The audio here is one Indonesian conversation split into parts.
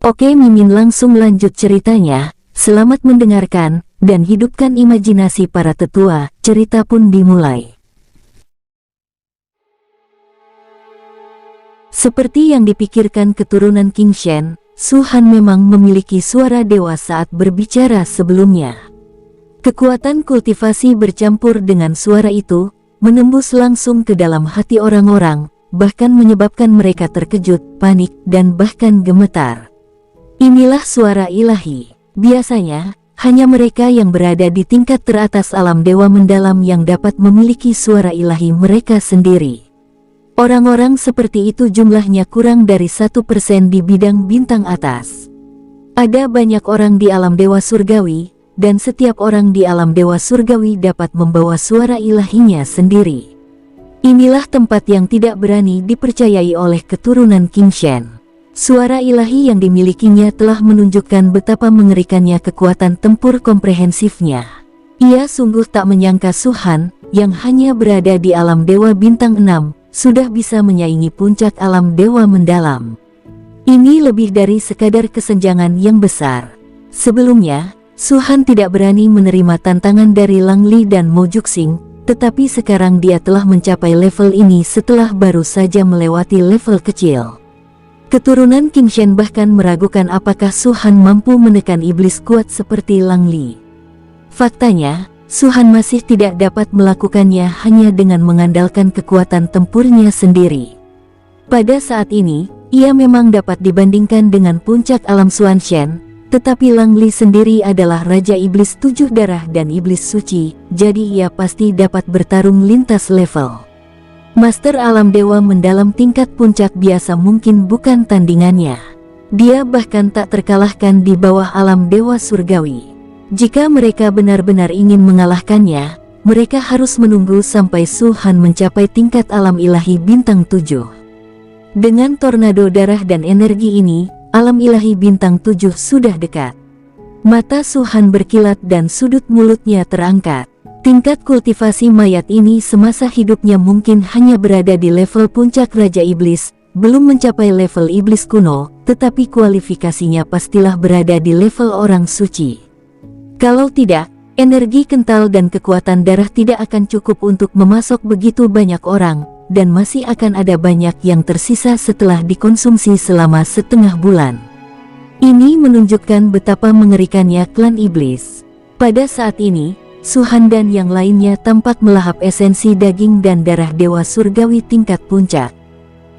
Oke, Mimin langsung lanjut ceritanya. Selamat mendengarkan, dan hidupkan imajinasi para tetua. Cerita pun dimulai. Seperti yang dipikirkan keturunan King Shen, Su Han memang memiliki suara dewa saat berbicara sebelumnya. Kekuatan kultivasi bercampur dengan suara itu, menembus langsung ke dalam hati orang-orang, bahkan menyebabkan mereka terkejut, panik, dan bahkan gemetar. Inilah suara ilahi. Biasanya, hanya mereka yang berada di tingkat teratas alam dewa mendalam yang dapat memiliki suara ilahi mereka sendiri. Orang-orang seperti itu jumlahnya kurang dari 1% di bidang bintang atas. Ada banyak orang di alam dewa surgawi, dan setiap orang di alam dewa surgawi dapat membawa suara ilahinya sendiri. Inilah tempat yang tidak berani dipercayai oleh keturunan King Shen. Suara ilahi yang dimilikinya telah menunjukkan betapa mengerikannya kekuatan tempur komprehensifnya. Ia sungguh tak menyangka Su Han, yang hanya berada di alam dewa bintang 6, sudah bisa menyaingi puncak alam dewa mendalam. Ini lebih dari sekadar kesenjangan yang besar. Sebelumnya, Su Han tidak berani menerima tantangan dari Lang Li dan Mo Juxing, tetapi sekarang dia telah mencapai level ini setelah baru saja melewati level kecil. Keturunan King Shen bahkan meragukan apakah Su Han mampu menekan iblis kuat seperti Lang Li. Faktanya, Su Han masih tidak dapat melakukannya hanya dengan mengandalkan kekuatan tempurnya sendiri. Pada saat ini, ia memang dapat dibandingkan dengan puncak alam Xuanshen, tetapi Lang Li sendiri adalah Raja Iblis 7 Darah dan Iblis Suci, jadi ia pasti dapat bertarung lintas level. Master alam dewa mendalam tingkat puncak biasa mungkin bukan tandingannya. Dia bahkan tak terkalahkan di bawah alam dewa surgawi. Jika mereka benar-benar ingin mengalahkannya, mereka harus menunggu sampai Su Han mencapai tingkat alam ilahi bintang 7. Dengan tornado darah dan energi ini, alam ilahi bintang 7 sudah dekat. Mata Su Han berkilat dan sudut mulutnya terangkat. Tingkat kultivasi mayat ini semasa hidupnya mungkin hanya berada di level puncak Raja Iblis, belum mencapai level iblis kuno, tetapi kualifikasinya pastilah berada di level orang suci. Kalau tidak, energi kental dan kekuatan darah tidak akan cukup untuk memasok begitu banyak orang, dan masih akan ada banyak yang tersisa setelah dikonsumsi selama setengah bulan. Ini menunjukkan betapa mengerikannya klan iblis. Pada saat ini, Su Han dan yang lainnya tampak melahap esensi daging dan darah dewa surgawi tingkat puncak.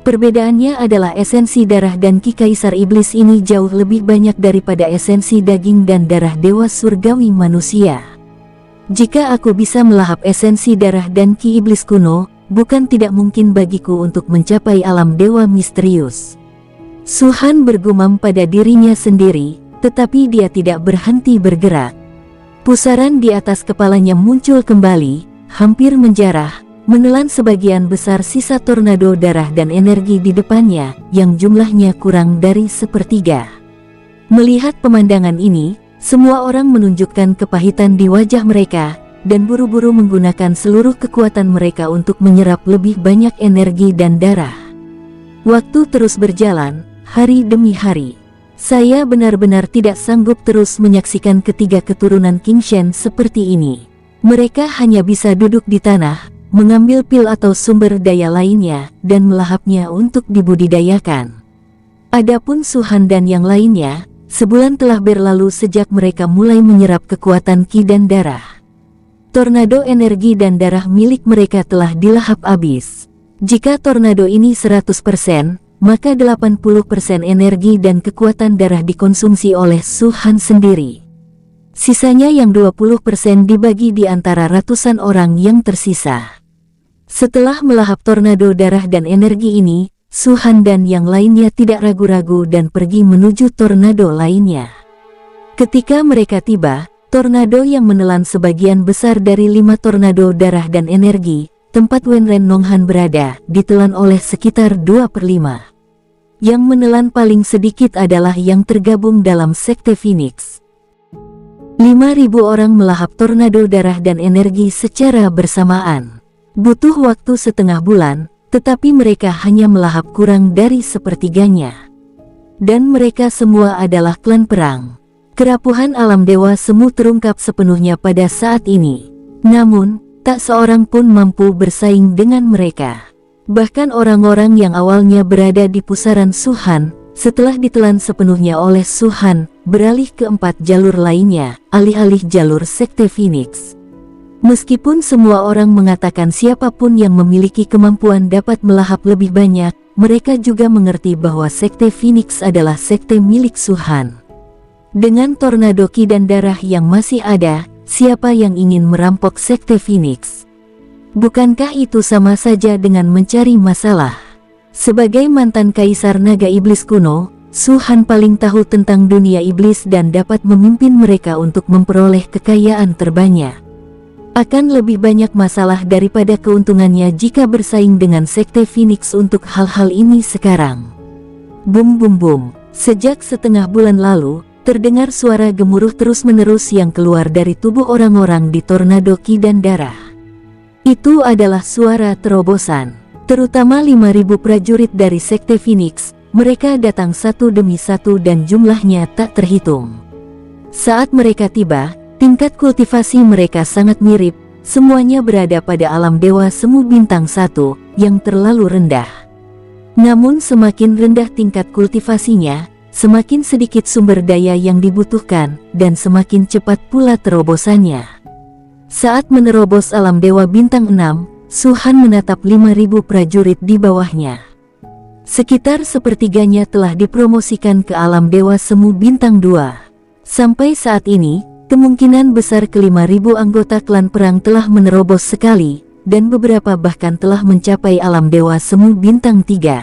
Perbedaannya adalah esensi darah dan ki kaisar iblis ini jauh lebih banyak daripada esensi daging dan darah dewa surgawi manusia. Jika aku bisa melahap esensi darah dan ki iblis kuno, bukan tidak mungkin bagiku untuk mencapai alam dewa misterius. Su Han bergumam pada dirinya sendiri, tetapi dia tidak berhenti bergerak. Pusaran di atas kepalanya muncul kembali, hampir menjarah, menelan sebagian besar sisa tornado darah dan energi di depannya, yang jumlahnya kurang dari sepertiga. Melihat pemandangan ini, semua orang menunjukkan kepahitan di wajah mereka, dan buru-buru menggunakan seluruh kekuatan mereka untuk menyerap lebih banyak energi dan darah. Waktu terus berjalan, hari demi hari. Saya benar-benar tidak sanggup terus menyaksikan ketiga keturunan King Shen seperti ini. Mereka hanya bisa duduk di tanah, mengambil pil atau sumber daya lainnya, dan melahapnya untuk dibudidayakan. Adapun Su Han dan yang lainnya, sebulan telah berlalu sejak mereka mulai menyerap kekuatan ki dan darah. Tornado energi dan darah milik mereka telah dilahap habis. Jika tornado ini 100%, maka 80% energi dan kekuatan darah dikonsumsi oleh Su Han sendiri. Sisanya yang 20% dibagi di antara ratusan orang yang tersisa. Setelah melahap tornado darah dan energi ini, Su Han dan yang lainnya tidak ragu-ragu dan pergi menuju tornado lainnya. Ketika mereka tiba, tornado yang menelan sebagian besar dari 5 tornado darah dan energi, tempat Wenren Nonghan berada, ditelan oleh sekitar 2/5. Yang menelan paling sedikit adalah yang tergabung dalam Sekte Phoenix. 5.000 orang melahap tornado darah dan energi secara bersamaan. Butuh waktu setengah bulan, tetapi mereka hanya melahap kurang dari sepertiganya. dan mereka semua adalah klan perang. Kerapuhan alam dewa semu terungkap sepenuhnya pada saat ini. Namun, tak seorang pun mampu bersaing dengan mereka. Bahkan orang-orang yang awalnya berada di pusaran Shu-Han, setelah ditelan sepenuhnya oleh Shu-Han, beralih ke 4 jalur lainnya, alih-alih jalur Sekte Phoenix. Meskipun semua orang mengatakan siapapun yang memiliki kemampuan dapat melahap lebih banyak, mereka juga mengerti bahwa Sekte Phoenix adalah sekte milik Shu-Han. Dengan tornado ki dan darah yang masih ada, siapa yang ingin merampok Sekte Phoenix? Bukankah itu sama saja dengan mencari masalah? Sebagai mantan kaisar naga iblis kuno, Shu-Han paling tahu tentang dunia iblis dan dapat memimpin mereka untuk memperoleh kekayaan terbanyak. Akan lebih banyak masalah daripada keuntungannya jika bersaing dengan Sekte Phoenix untuk hal-hal ini sekarang. Bum bum bum, sejak setengah bulan lalu, terdengar suara gemuruh terus-menerus yang keluar dari tubuh orang-orang di tornado ki dan darah. Itu adalah suara terobosan, terutama 5.000 prajurit dari Sekte Phoenix. Mereka datang satu demi satu dan jumlahnya tak terhitung. Saat mereka tiba, tingkat kultivasi mereka sangat mirip, semuanya berada pada alam dewa semu bintang 1, yang terlalu rendah. Namun semakin rendah tingkat kultivasinya, semakin sedikit sumber daya yang dibutuhkan, dan semakin cepat pula terobosannya. Saat menerobos alam dewa bintang 6, Shu-Han menatap 5.000 prajurit di bawahnya. Sekitar sepertiganya telah dipromosikan ke alam dewa semu bintang 2. Sampai saat ini, kemungkinan besar ke-5.000 anggota klan perang telah menerobos sekali, dan beberapa bahkan telah mencapai alam dewa semu bintang 3.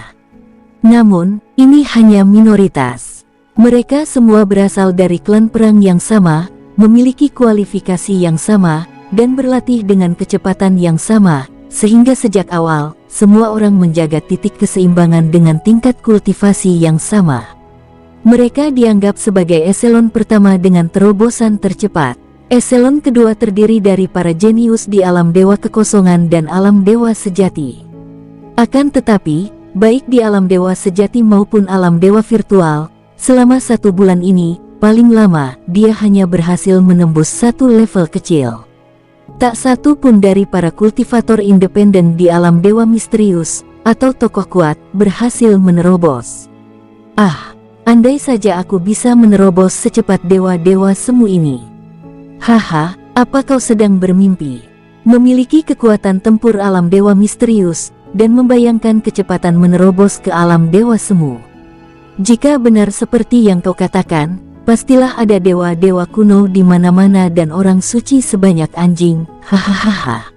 Namun, ini hanya minoritas. Mereka semua berasal dari klan perang yang sama, memiliki kualifikasi yang sama, dan berlatih dengan kecepatan yang sama, sehingga sejak awal, semua orang menjaga titik keseimbangan dengan tingkat kultivasi yang sama. Mereka dianggap sebagai eselon pertama dengan terobosan tercepat. Eselon kedua terdiri dari para jenius di alam dewa kekosongan dan alam dewa sejati. Akan tetapi, baik di alam dewa sejati maupun alam dewa virtual, selama 1 bulan ini, paling lama, dia hanya berhasil menembus 1 level kecil. Tak satu pun dari para kultivator independen di alam dewa misterius, atau tokoh kuat, berhasil menerobos. Ah, andai saja aku bisa menerobos secepat dewa-dewa semu ini. Haha, apa kau sedang bermimpi? Memiliki kekuatan tempur alam dewa misterius, dan membayangkan kecepatan menerobos ke alam dewa semu. Jika benar seperti yang kau katakan, pastilah ada dewa-dewa kuno di mana-mana dan orang suci sebanyak anjing. Hahaha.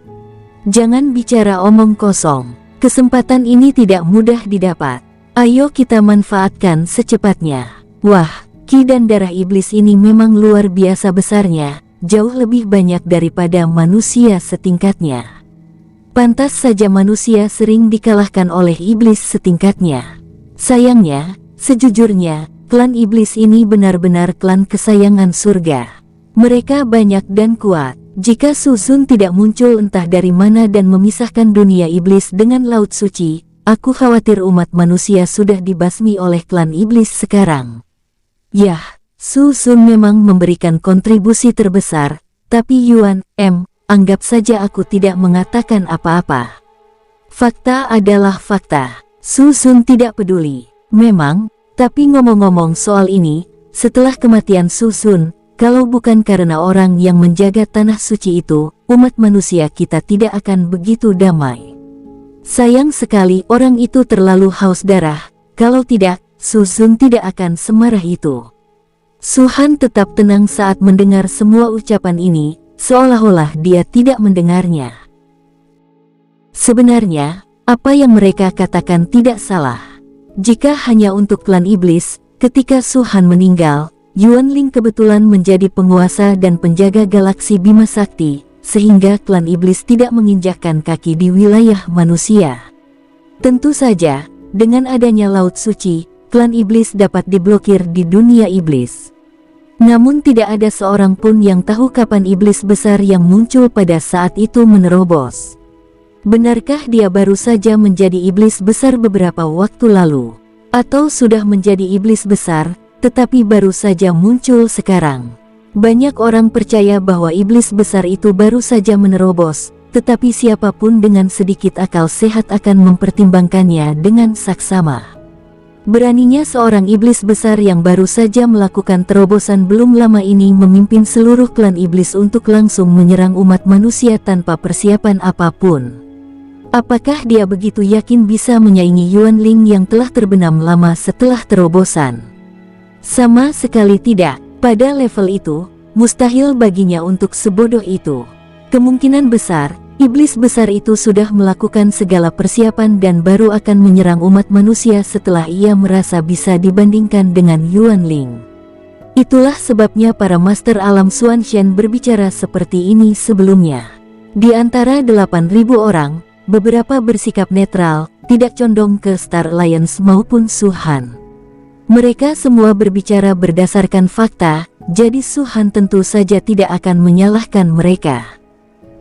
Jangan bicara omong kosong. Kesempatan ini tidak mudah didapat. Ayo kita manfaatkan secepatnya. Wah, ki dan darah iblis ini memang luar biasa besarnya, jauh lebih banyak daripada manusia setingkatnya. Pantas saja manusia sering dikalahkan oleh iblis setingkatnya. Sayangnya, sejujurnya, klan iblis ini benar-benar klan kesayangan surga. Mereka banyak dan kuat. Jika Shu-Sun tidak muncul entah dari mana dan memisahkan dunia iblis dengan laut suci, aku khawatir umat manusia sudah dibasmi oleh klan iblis sekarang. Yah, Shu-Sun memang memberikan kontribusi terbesar, tapi Yuan, anggap saja aku tidak mengatakan apa-apa. Fakta adalah fakta. Shu-Sun tidak peduli. Memang, tapi ngomong-ngomong soal ini, setelah kematian Shu-Sun, kalau bukan karena orang yang menjaga tanah suci itu, umat manusia kita tidak akan begitu damai. Sayang sekali orang itu terlalu haus darah, kalau tidak, Shu-Sun tidak akan semarah itu. Shu-Han tetap tenang saat mendengar semua ucapan ini, seolah-olah dia tidak mendengarnya. Sebenarnya, apa yang mereka katakan tidak salah. Jika hanya untuk klan iblis, ketika Shu-Han meninggal, Yuan Ling kebetulan menjadi penguasa dan penjaga galaksi Bima Sakti, sehingga klan iblis tidak menginjakkan kaki di wilayah manusia. Tentu saja, dengan adanya Laut Suci, klan iblis dapat diblokir di dunia iblis. Namun tidak ada seorang pun yang tahu kapan iblis besar yang muncul pada saat itu menerobos. Benarkah dia baru saja menjadi iblis besar beberapa waktu lalu? Atau sudah menjadi iblis besar, tetapi baru saja muncul sekarang. Banyak orang percaya bahwa iblis besar itu baru saja menerobos, tetapi siapapun dengan sedikit akal sehat akan mempertimbangkannya dengan saksama. Beraninya seorang iblis besar yang baru saja melakukan terobosan belum lama ini memimpin seluruh klan iblis untuk langsung menyerang umat manusia tanpa persiapan apapun. Apakah dia begitu yakin bisa menyaingi Yuan Ling yang telah terbenam lama setelah terobosan? Sama sekali tidak. Pada level itu, mustahil baginya untuk sebodoh itu. Kemungkinan besar, iblis besar itu sudah melakukan segala persiapan dan baru akan menyerang umat manusia setelah ia merasa bisa dibandingkan dengan Yuan Ling. Itulah sebabnya para Master Alam Xuan Shen berbicara seperti ini sebelumnya. Di antara 8.000 orang, beberapa bersikap netral, tidak condong ke Star Alliance maupun Suhan. Mereka semua berbicara berdasarkan fakta, jadi Suhan tentu saja tidak akan menyalahkan mereka.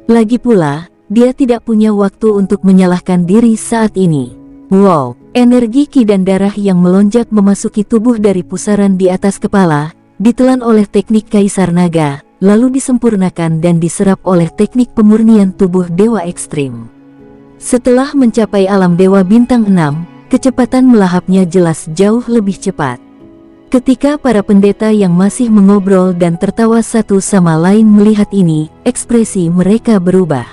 Lagi pula, dia tidak punya waktu untuk menyalahkan diri saat ini. Wow, energi ki dan darah yang melonjak memasuki tubuh dari pusaran di atas kepala, ditelan oleh teknik Kaisar Naga, lalu disempurnakan dan diserap oleh teknik pemurnian tubuh Dewa Ekstrim. Setelah mencapai alam Dewa Bintang 6, kecepatan melahapnya jelas jauh lebih cepat. Ketika para pendeta yang masih mengobrol dan tertawa satu sama lain melihat ini, ekspresi mereka berubah.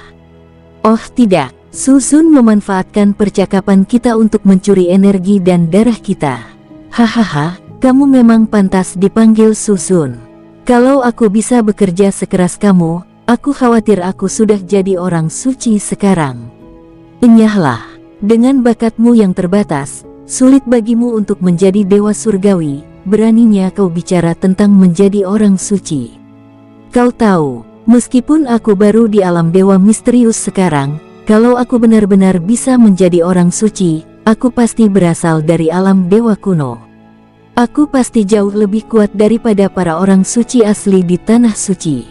Oh tidak, Su Zun memanfaatkan percakapan kita untuk mencuri energi dan darah kita. Hahaha, kamu memang pantas dipanggil Su Zun. Kalau aku bisa bekerja sekeras kamu, aku khawatir aku sudah jadi orang suci sekarang. Enyahlah. Dengan bakatmu yang terbatas, sulit bagimu untuk menjadi dewa surgawi, beraninya kau bicara tentang menjadi orang suci. Kau tahu, meskipun aku baru di alam dewa misterius sekarang, kalau aku benar-benar bisa menjadi orang suci, aku pasti berasal dari alam dewa kuno. Aku pasti jauh lebih kuat daripada para orang suci asli di tanah suci.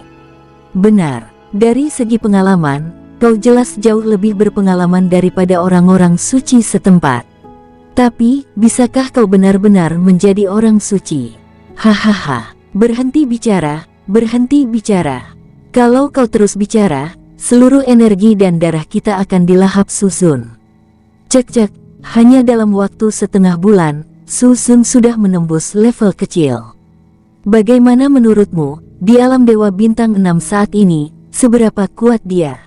Benar, dari segi pengalaman, kau jelas jauh lebih berpengalaman daripada orang-orang suci setempat. Tapi, bisakah kau benar-benar menjadi orang suci? Hahaha, berhenti bicara, berhenti bicara. Kalau kau terus bicara, seluruh energi dan darah kita akan dilahap Su Zun. Cek-cek, hanya dalam waktu setengah bulan, Su Zun sudah menembus level kecil. Bagaimana menurutmu, di alam Dewa Bintang 6 saat ini, seberapa kuat dia?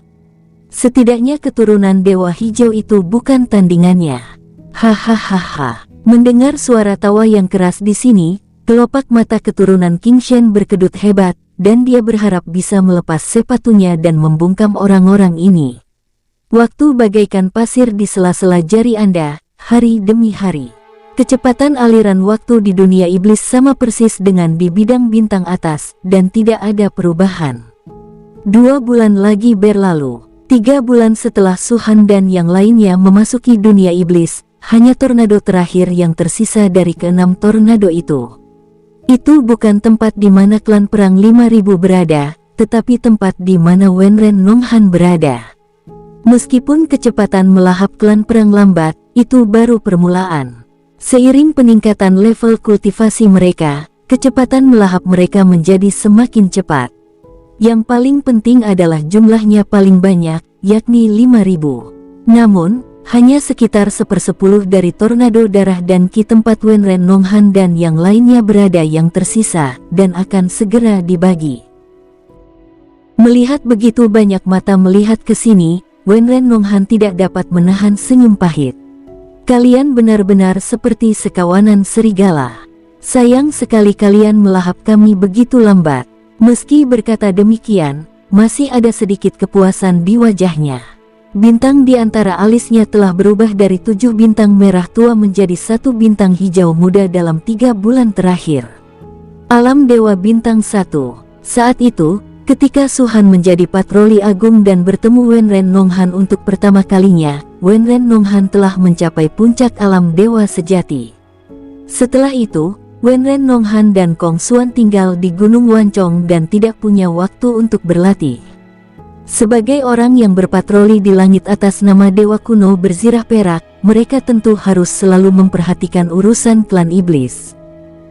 Setidaknya keturunan Dewa Hijau itu bukan tandingannya. Hahaha. Mendengar suara tawa yang keras di sini, kelopak mata keturunan King Shen berkedut hebat, dan dia berharap bisa melepas sepatunya dan membungkam orang-orang ini. Waktu bagaikan pasir di sela-sela jari Anda, hari demi hari. Kecepatan aliran waktu di dunia iblis sama persis dengan di bidang bintang atas, dan tidak ada perubahan. 2 bulan lagi berlalu. 3 bulan setelah Suhan dan yang lainnya memasuki dunia iblis, hanya tornado terakhir yang tersisa dari ke-6 tornado itu. Itu bukan tempat di mana klan perang 5000 berada, tetapi tempat di mana Wenren Nonghan berada. Meskipun kecepatan melahap klan perang lambat, itu baru permulaan. Seiring peningkatan level kultivasi mereka, kecepatan melahap mereka menjadi semakin cepat. Yang paling penting adalah jumlahnya paling banyak, yakni 5000. Namun, hanya sekitar 1/10 dari tornado darah dan ki tempat Wenren Nonghan dan yang lainnya berada yang tersisa, dan akan segera dibagi. Melihat begitu banyak mata melihat ke sini, Wenren Nonghan tidak dapat menahan senyum pahit. Kalian benar-benar seperti sekawanan serigala. Sayang sekali kalian melahap kami begitu lambat. Meski berkata demikian, masih ada sedikit kepuasan di wajahnya. Bintang di antara alisnya telah berubah dari 7 bintang merah tua menjadi 1 bintang hijau muda dalam 3 bulan terakhir. Alam Dewa Bintang 1. Saat itu, ketika Suhan menjadi patroli agung dan bertemu Wenren Nonghan untuk pertama kalinya, Wenren Nonghan telah mencapai puncak alam dewa sejati. Setelah itu, Wenren Nonghan dan Kong Xuan tinggal di Gunung Wancong dan tidak punya waktu untuk berlatih. Sebagai orang yang berpatroli di langit atas nama Dewa Kuno berzirah perak, mereka tentu harus selalu memperhatikan urusan klan iblis.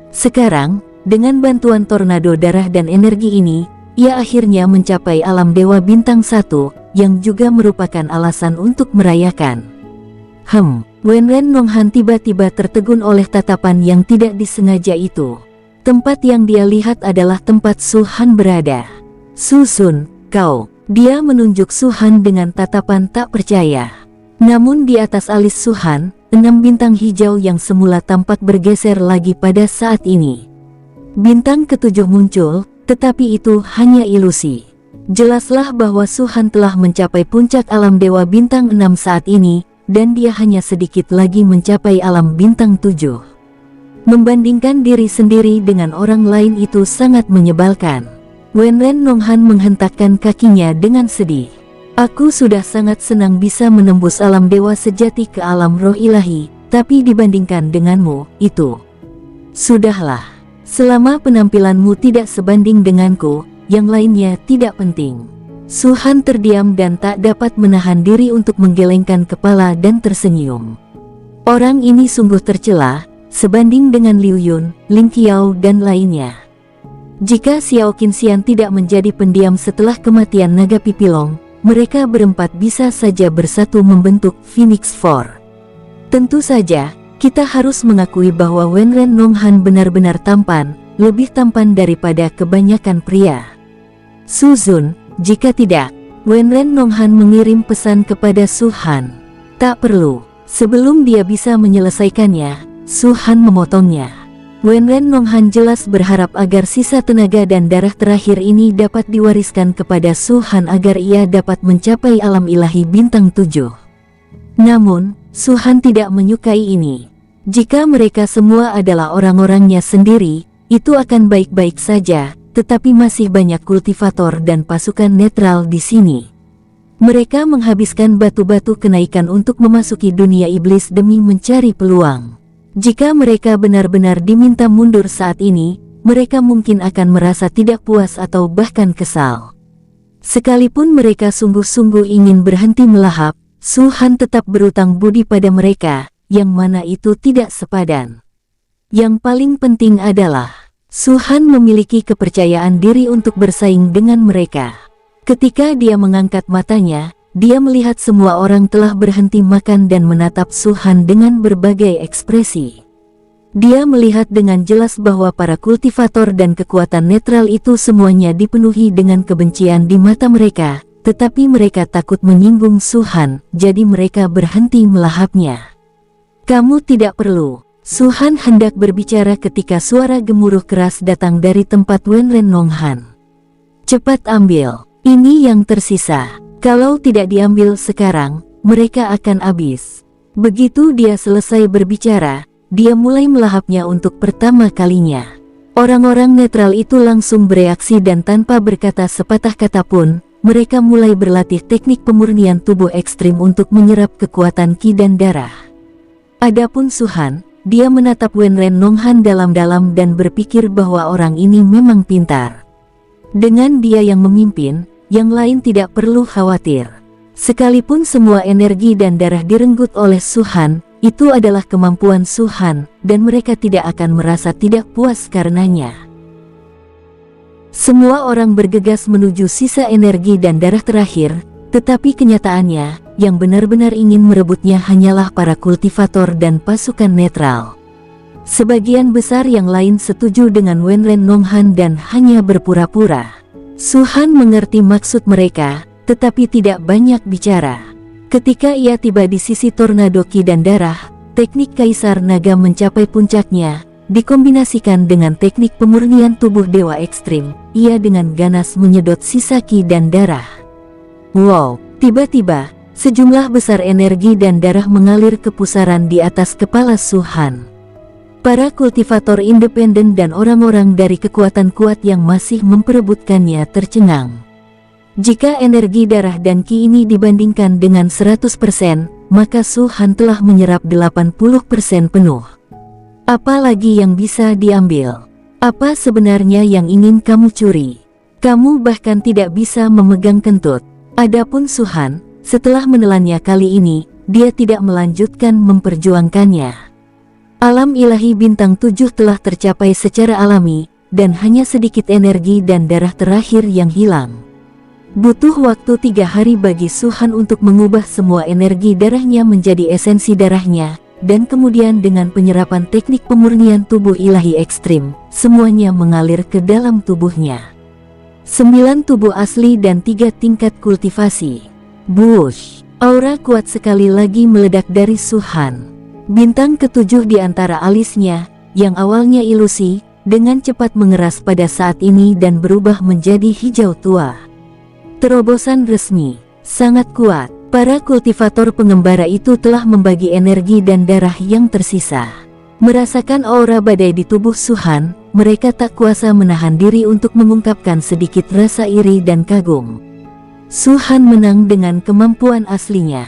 Sekarang, dengan bantuan tornado darah dan energi ini, ia akhirnya mencapai alam Dewa Bintang 1, yang juga merupakan alasan untuk merayakan. Wenren Nonghan tiba-tiba tertegun oleh tatapan yang tidak disengaja itu. Tempat yang dia lihat adalah tempat Su Han berada. "Susun, kau." Dia menunjuk Su Han dengan tatapan tak percaya. Namun di atas alis Su Han, 6 bintang hijau yang semula tampak bergeser lagi pada saat ini. Bintang ketujuh muncul, tetapi itu hanya ilusi. Jelaslah bahwa Su Han telah mencapai puncak alam Dewa Bintang 6 saat ini, dan dia hanya sedikit lagi mencapai alam Bintang 7. Membandingkan diri sendiri dengan orang lain itu sangat menyebalkan. Wenren Nonghan menghentakkan kakinya dengan sedih. "Aku sudah sangat senang bisa menembus alam dewa sejati ke alam roh ilahi, tapi dibandingkan denganmu, itu... Sudahlah. Selama penampilanmu tidak sebanding denganku, yang lainnya tidak penting." Su Han terdiam dan tak dapat menahan diri untuk menggelengkan kepala dan tersenyum. Orang ini sungguh tercela, sebanding dengan Liu Yun, Ling Qiao dan lainnya. Jika Xiao Qinxian tidak menjadi pendiam setelah kematian naga Pipilong, mereka berempat bisa saja bersatu membentuk Phoenix Four. Tentu saja, kita harus mengakui bahwa Wenren Nonghan benar-benar tampan, lebih tampan daripada kebanyakan pria. "Suzun, jika tidak..." Wenren Nonghan mengirim pesan kepada Su Han. "Tak perlu." Sebelum dia bisa menyelesaikannya, Su Han memotongnya. Wenren Nonghan jelas berharap agar sisa tenaga dan darah terakhir ini dapat diwariskan kepada Su Han agar ia dapat mencapai alam ilahi bintang 7. Namun, Su Han tidak menyukai ini. Jika mereka semua adalah orang-orangnya sendiri, itu akan baik-baik saja, tetapi masih banyak kultivator dan pasukan netral di sini. Mereka menghabiskan batu-batu kenaikan untuk memasuki dunia iblis demi mencari peluang. Jika mereka benar-benar diminta mundur saat ini, mereka mungkin akan merasa tidak puas atau bahkan kesal. Sekalipun mereka sungguh-sungguh ingin berhenti melahap, Su Han tetap berutang budi pada mereka, yang mana itu tidak sepadan. Yang paling penting adalah, Su Han memiliki kepercayaan diri untuk bersaing dengan mereka. Ketika dia mengangkat matanya, dia melihat semua orang telah berhenti makan dan menatap Su Han dengan berbagai ekspresi. Dia melihat dengan jelas bahwa para kultivator dan kekuatan netral itu semuanya dipenuhi dengan kebencian di mata mereka, tetapi mereka takut menyinggung Su Han, jadi mereka berhenti melahapnya. "Kamu tidak perlu." Su Han hendak berbicara ketika suara gemuruh keras datang dari tempat Wenren Nonghan. "Cepat ambil, ini yang tersisa. Kalau tidak diambil sekarang, mereka akan habis." Begitu dia selesai berbicara, dia mulai melahapnya untuk pertama kalinya. Orang-orang netral itu langsung bereaksi dan tanpa berkata sepatah kata pun, mereka mulai berlatih teknik pemurnian tubuh ekstrim untuk menyerap kekuatan ki dan darah. Adapun Su Han, dia menatap Wenren Nonghan dalam-dalam dan berpikir bahwa orang ini memang pintar. Dengan dia yang memimpin, yang lain tidak perlu khawatir. Sekalipun semua energi dan darah direnggut oleh Su Han, itu adalah kemampuan Su Han, dan mereka tidak akan merasa tidak puas karenanya. Semua orang bergegas menuju sisa energi dan darah terakhir, tetapi kenyataannya, yang benar-benar ingin merebutnya hanyalah para kultivator dan pasukan netral. Sebagian besar yang lain setuju dengan Wenren Nonghan dan hanya berpura-pura. Su Han mengerti maksud mereka, tetapi tidak banyak bicara. Ketika ia tiba di sisi tornado ki dan darah, teknik Kaisar Naga mencapai puncaknya, dikombinasikan dengan teknik pemurnian tubuh dewa ekstrim, ia dengan ganas menyedot sisa ki dan darah. Wow, tiba-tiba, sejumlah besar energi dan darah mengalir ke pusaran di atas kepala Su Han. Para kultivator independen dan orang-orang dari kekuatan kuat yang masih memperebutkannya tercengang. Jika energi darah dan ki ini dibandingkan dengan 100%, maka Su Han telah menyerap 80% penuh. Apalagi yang bisa diambil? Apa sebenarnya yang ingin kamu curi? Kamu bahkan tidak bisa memegang kentut. Adapun Suhan, setelah menelannya kali ini, dia tidak melanjutkan memperjuangkannya. Alam ilahi bintang 7 telah tercapai secara alami, dan hanya sedikit energi dan darah terakhir yang hilang. Butuh waktu 3 hari bagi Suhan untuk mengubah semua energi darahnya menjadi esensi darahnya, dan kemudian dengan penyerapan teknik pemurnian tubuh ilahi ekstrim, semuanya mengalir ke dalam tubuhnya. 9 tubuh asli dan 3 tingkat kultivasi. Bush, aura kuat sekali lagi meledak dari Suhan. Bintang ke-7 di antara alisnya, yang awalnya ilusi, dengan cepat mengeras pada saat ini dan berubah menjadi hijau tua. Terobosan resmi, sangat kuat. Para kultivator pengembara itu telah membagi energi dan darah yang tersisa. Merasakan aura badai di tubuh Suhan, mereka tak kuasa menahan diri untuk mengungkapkan sedikit rasa iri dan kagum. Suhan menang dengan kemampuan aslinya.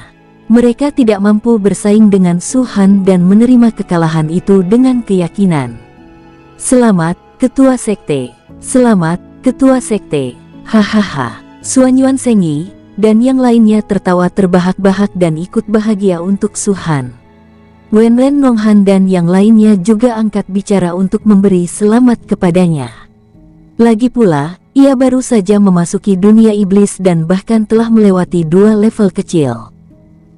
Mereka tidak mampu bersaing dengan Suhan dan menerima kekalahan itu dengan keyakinan. Selamat, Ketua Sekte. Selamat, Ketua Sekte. Hahaha. Suanyuan Sengyi dan yang lainnya tertawa terbahak-bahak dan ikut bahagia untuk Suhan. Wenren Nonghan dan yang lainnya juga angkat bicara untuk memberi selamat kepadanya. Lagi pula, ia baru saja memasuki dunia iblis dan bahkan telah melewati 2 level kecil.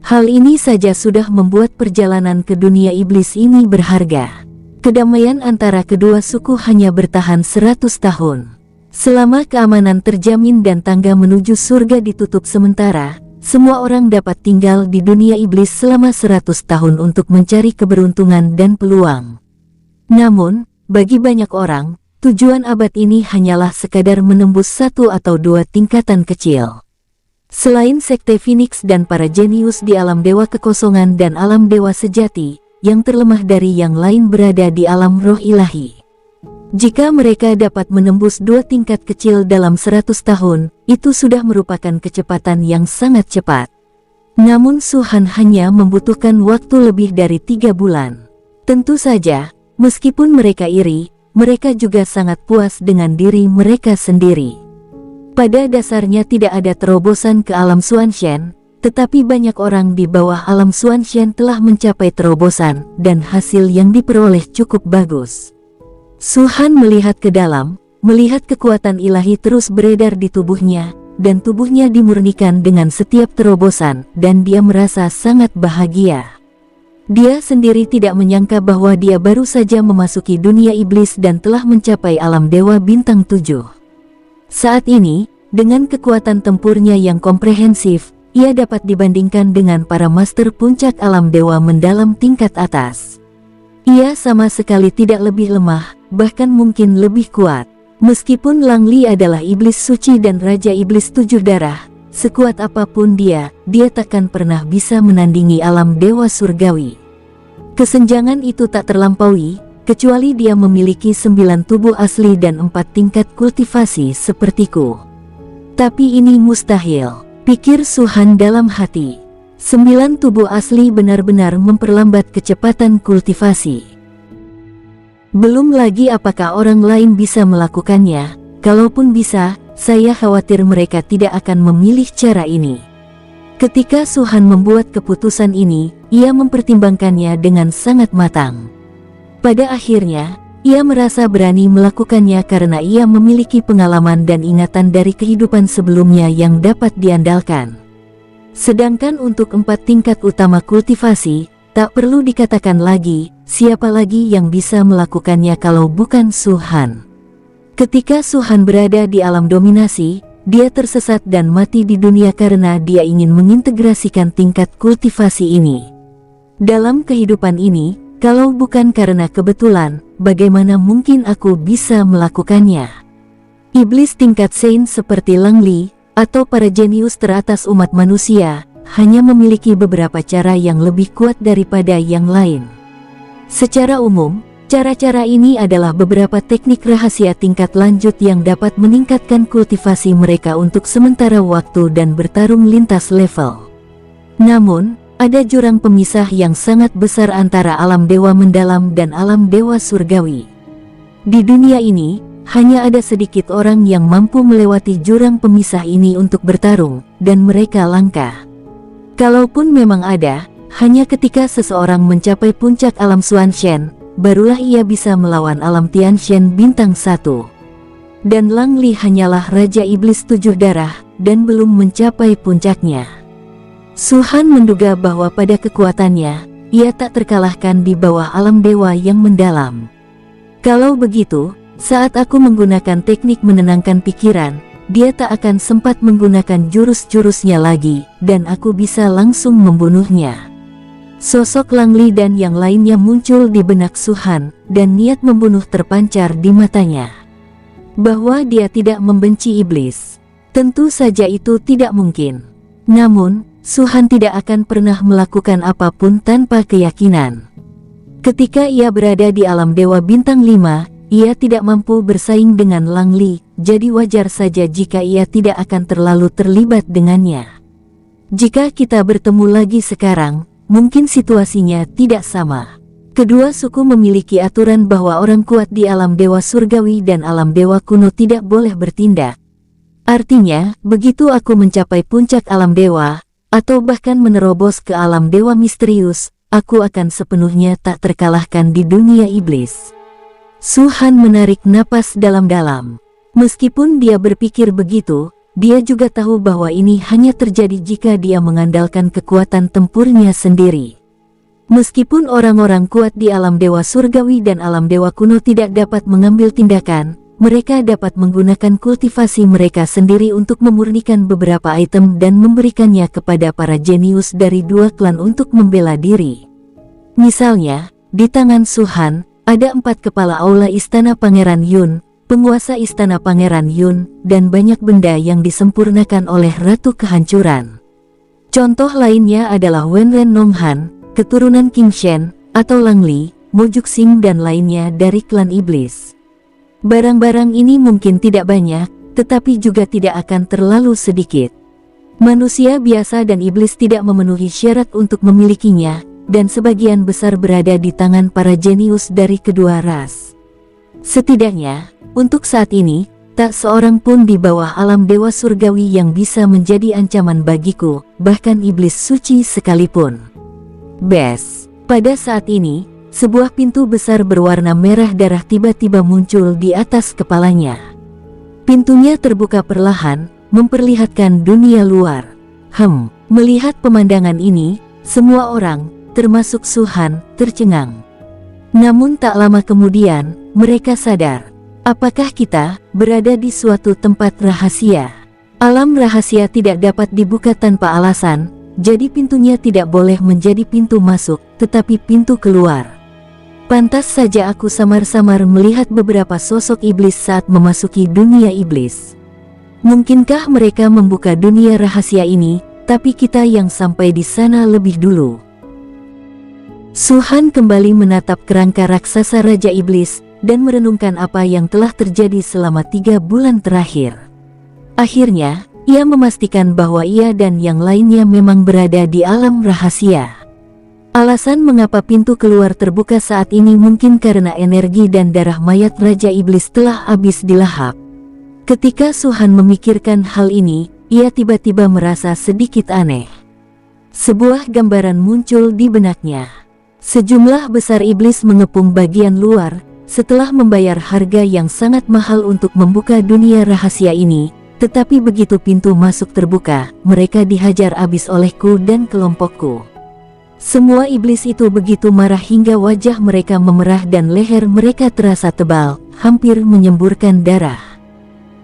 Hal ini saja sudah membuat perjalanan ke dunia iblis ini berharga. Kedamaian antara kedua suku hanya bertahan 100 tahun. Selama keamanan terjamin dan tangga menuju surga ditutup sementara, semua orang dapat tinggal di dunia iblis selama 100 tahun untuk mencari keberuntungan dan peluang. Namun, bagi banyak orang, tujuan abad ini hanyalah sekadar menembus 1 atau 2 tingkatan kecil. Selain Sekte Phoenix dan para jenius di alam dewa kekosongan dan alam dewa sejati, yang terlemah dari yang lain berada di alam roh ilahi. Jika mereka dapat menembus 2 tingkat kecil dalam 100 tahun, itu sudah merupakan kecepatan yang sangat cepat. Namun Suhan hanya membutuhkan waktu lebih dari 3 bulan. Tentu saja, meskipun mereka iri, mereka juga sangat puas dengan diri mereka sendiri. Pada dasarnya tidak ada terobosan ke alam Xuanzhen, tetapi banyak orang di bawah alam Xuanzhen telah mencapai terobosan, dan hasil yang diperoleh cukup bagus. Suhan melihat ke dalam, melihat kekuatan ilahi terus beredar di tubuhnya, dan tubuhnya dimurnikan dengan setiap terobosan, dan dia merasa sangat bahagia. Dia sendiri tidak menyangka bahwa dia baru saja memasuki dunia iblis dan telah mencapai alam dewa bintang 7. Saat ini, dengan kekuatan tempurnya yang komprehensif, ia dapat dibandingkan dengan para master puncak alam dewa mendalam tingkat atas. Ia sama sekali tidak lebih lemah, bahkan mungkin lebih kuat. Meskipun Lang Li adalah iblis suci dan raja iblis 7 darah, sekuat apapun dia takkan pernah bisa menandingi alam dewa surgawi. Kesenjangan itu tak terlampaui, kecuali dia memiliki 9 tubuh asli dan 4 tingkat kultivasi sepertiku. Tapi ini mustahil, pikir Suhan dalam hati. 9 tubuh asli benar-benar memperlambat kecepatan kultivasi. Belum lagi apakah orang lain bisa melakukannya. Kalaupun bisa, saya khawatir mereka tidak akan memilih cara ini. Ketika Suhan membuat keputusan ini, ia mempertimbangkannya dengan sangat matang. Pada akhirnya, ia merasa berani melakukannya karena ia memiliki pengalaman dan ingatan dari kehidupan sebelumnya yang dapat diandalkan. Sedangkan untuk 4 tingkat utama kultivasi, tak perlu dikatakan lagi, siapa lagi yang bisa melakukannya kalau bukan Suhan. Ketika Suhan berada di alam dominasi, dia tersesat dan mati di dunia karena dia ingin mengintegrasikan tingkat kultivasi ini. Dalam kehidupan ini, kalau bukan karena kebetulan, bagaimana mungkin aku bisa melakukannya? Iblis tingkat Saint seperti Lang Li, atau para jenius teratas umat manusia, hanya memiliki beberapa cara yang lebih kuat daripada yang lain. Secara umum, cara-cara ini adalah beberapa teknik rahasia tingkat lanjut yang dapat meningkatkan kultivasi mereka untuk sementara waktu dan bertarung lintas level. Namun, ada jurang pemisah yang sangat besar antara alam dewa mendalam dan alam dewa surgawi. Di dunia ini, Hanya ada sedikit orang yang mampu melewati jurang pemisah ini untuk bertarung, dan mereka langka. Kalaupun memang ada, hanya ketika seseorang mencapai puncak alam Xuanshen, barulah ia bisa melawan alam Tianshen bintang 1. Dan Lang Li hanyalah Raja Iblis 7 darah, dan belum mencapai puncaknya. Su Han menduga bahwa pada kekuatannya, ia tak terkalahkan di bawah alam dewa yang mendalam. Kalau begitu, saat aku menggunakan teknik menenangkan pikiran, dia tak akan sempat menggunakan jurus-jurusnya lagi, dan aku bisa langsung membunuhnya. Sosok Lang Li dan yang lainnya muncul di benak Su Han, dan niat membunuh terpancar di matanya. Bahwa dia tidak membenci iblis, tentu saja itu tidak mungkin. Namun, Su Han tidak akan pernah melakukan apapun tanpa keyakinan. Ketika ia berada di alam dewa bintang 5, ia tidak mampu bersaing dengan Lang Li, jadi wajar saja jika ia tidak akan terlalu terlibat dengannya. Jika kita bertemu lagi sekarang, mungkin situasinya tidak sama. Kedua suku memiliki aturan bahwa orang kuat di alam dewa surgawi dan alam dewa kuno tidak boleh bertindak. Artinya, begitu aku mencapai puncak alam dewa, atau bahkan menerobos ke alam dewa misterius, aku akan sepenuhnya tak terkalahkan di dunia iblis. Su Han menarik napas dalam-dalam. Meskipun dia berpikir begitu, dia juga tahu bahwa ini hanya terjadi jika dia mengandalkan kekuatan tempurnya sendiri. Meskipun orang-orang kuat di alam dewa surgawi dan alam dewa kuno tidak dapat mengambil tindakan, mereka dapat menggunakan kultivasi mereka sendiri untuk memurnikan beberapa item dan memberikannya kepada para jenius dari dua klan untuk membela diri. Misalnya, di tangan Su Han, ada 4 kepala aula istana Pangeran Yun, penguasa istana Pangeran Yun, dan banyak benda yang disempurnakan oleh Ratu Kehancuran. Contoh lainnya adalah Wenren Nonghan, keturunan King Shen, atau Lang Li, Mo Juxing dan lainnya dari klan iblis. Barang-barang ini mungkin tidak banyak, tetapi juga tidak akan terlalu sedikit. Manusia biasa dan iblis tidak memenuhi syarat untuk memilikinya, dan sebagian besar berada di tangan para jenius dari kedua ras. Setidaknya, untuk saat ini, tak seorang pun di bawah alam dewa surgawi yang bisa menjadi ancaman bagiku, bahkan iblis suci sekalipun. Bes, pada saat ini, sebuah pintu besar berwarna merah darah tiba-tiba muncul di atas kepalanya. Pintunya terbuka perlahan, memperlihatkan dunia luar. Melihat pemandangan ini, semua orang, termasuk Su Han, tercengang. Namun tak lama kemudian, mereka sadar. Apakah kita berada di suatu tempat rahasia? Alam rahasia tidak dapat dibuka tanpa alasan, jadi pintunya tidak boleh menjadi pintu masuk, tetapi pintu keluar. Pantas saja aku samar-samar melihat beberapa sosok iblis saat memasuki dunia iblis. Mungkinkah mereka membuka dunia rahasia ini, tapi kita yang sampai di sana lebih dulu? Su Han kembali menatap kerangka raksasa Raja Iblis, dan merenungkan apa yang telah terjadi selama 3 bulan terakhir. Akhirnya, ia memastikan bahwa ia dan yang lainnya memang berada di alam rahasia. Alasan mengapa pintu keluar terbuka saat ini mungkin karena energi dan darah mayat Raja Iblis telah habis dilahap. Ketika Su Han memikirkan hal ini, ia tiba-tiba merasa sedikit aneh. Sebuah gambaran muncul di benaknya. Sejumlah besar iblis mengepung bagian luar, setelah membayar harga yang sangat mahal untuk membuka dunia rahasia ini. Tetapi begitu pintu masuk terbuka, mereka dihajar habis olehku dan kelompokku. Semua iblis itu begitu marah hingga wajah mereka memerah dan leher mereka terasa tebal, hampir menyemburkan darah.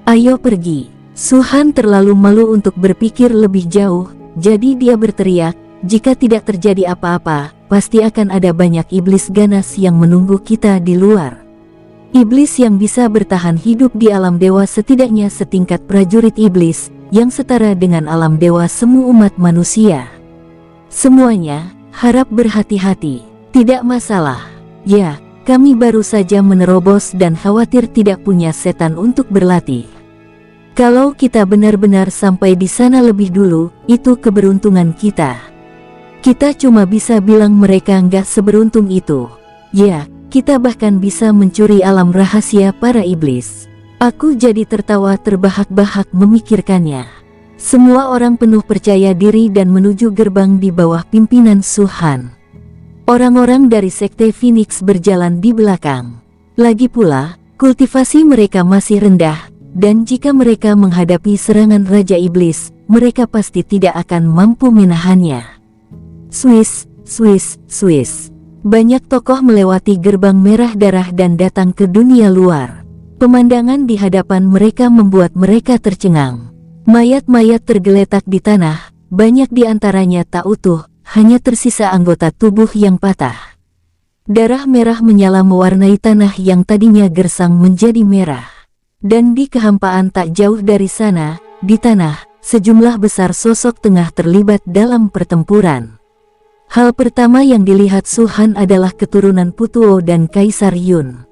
Ayo pergi. Su Han terlalu malu untuk berpikir lebih jauh, jadi dia berteriak, jika tidak terjadi apa-apa, pasti akan ada banyak iblis ganas yang menunggu kita di luar. Iblis yang bisa bertahan hidup di alam dewa setidaknya setingkat prajurit iblis, yang setara dengan alam dewa semu umat manusia. Semuanya, harap berhati-hati, tidak masalah. Ya, kami baru saja menerobos dan khawatir tidak punya setan untuk berlatih. Kalau kita benar-benar sampai di sana lebih dulu, itu keberuntungan kita. Kita cuma bisa bilang mereka nggak seberuntung itu. Ya, kita bahkan bisa mencuri alam rahasia para iblis. Aku jadi tertawa terbahak-bahak memikirkannya. Semua orang penuh percaya diri dan menuju gerbang di bawah pimpinan Su-han. Orang-orang dari Sekte Phoenix berjalan di belakang. Lagi pula, kultivasi mereka masih rendah, dan jika mereka menghadapi serangan Raja Iblis, mereka pasti tidak akan mampu menahannya. Swiss, Swiss, Swiss. Banyak tokoh melewati gerbang merah darah dan datang ke dunia luar. Pemandangan di hadapan mereka membuat mereka tercengang. Mayat-mayat tergeletak di tanah, banyak di antaranya tak utuh, hanya tersisa anggota tubuh yang patah. Darah merah menyala mewarnai tanah yang tadinya gersang menjadi merah. Dan di kehampaan tak jauh dari sana, di tanah, sejumlah besar sosok tengah terlibat dalam pertempuran. Hal pertama yang dilihat Su-han adalah keturunan Putuo dan Kaisar Yun.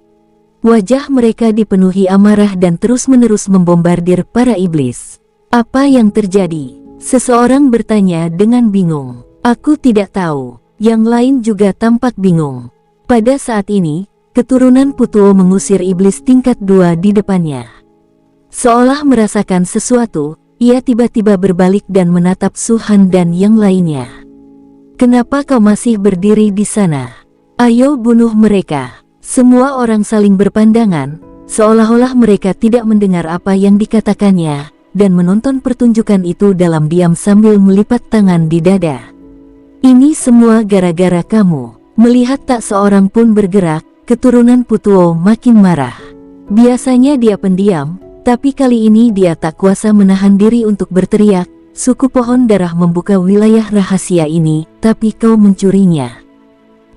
Wajah mereka dipenuhi amarah dan terus-menerus membombardir para iblis. Apa yang terjadi? Seseorang bertanya dengan bingung. Aku tidak tahu. Yang lain juga tampak bingung. Pada saat ini, keturunan Putuo mengusir iblis tingkat 2 di depannya. Seolah merasakan sesuatu, ia tiba-tiba berbalik dan menatap Su-han dan yang lainnya. Kenapa kau masih berdiri di sana? Ayo bunuh mereka. Semua orang saling berpandangan, seolah-olah mereka tidak mendengar apa yang dikatakannya, dan menonton pertunjukan itu dalam diam sambil melipat tangan di dada. Ini semua gara-gara kamu. Melihat tak seorang pun bergerak, keturunan Putuo makin marah. Biasanya dia pendiam, tapi kali ini dia tak kuasa menahan diri untuk berteriak, suku pohon darah membuka wilayah rahasia ini, tapi kau mencurinya.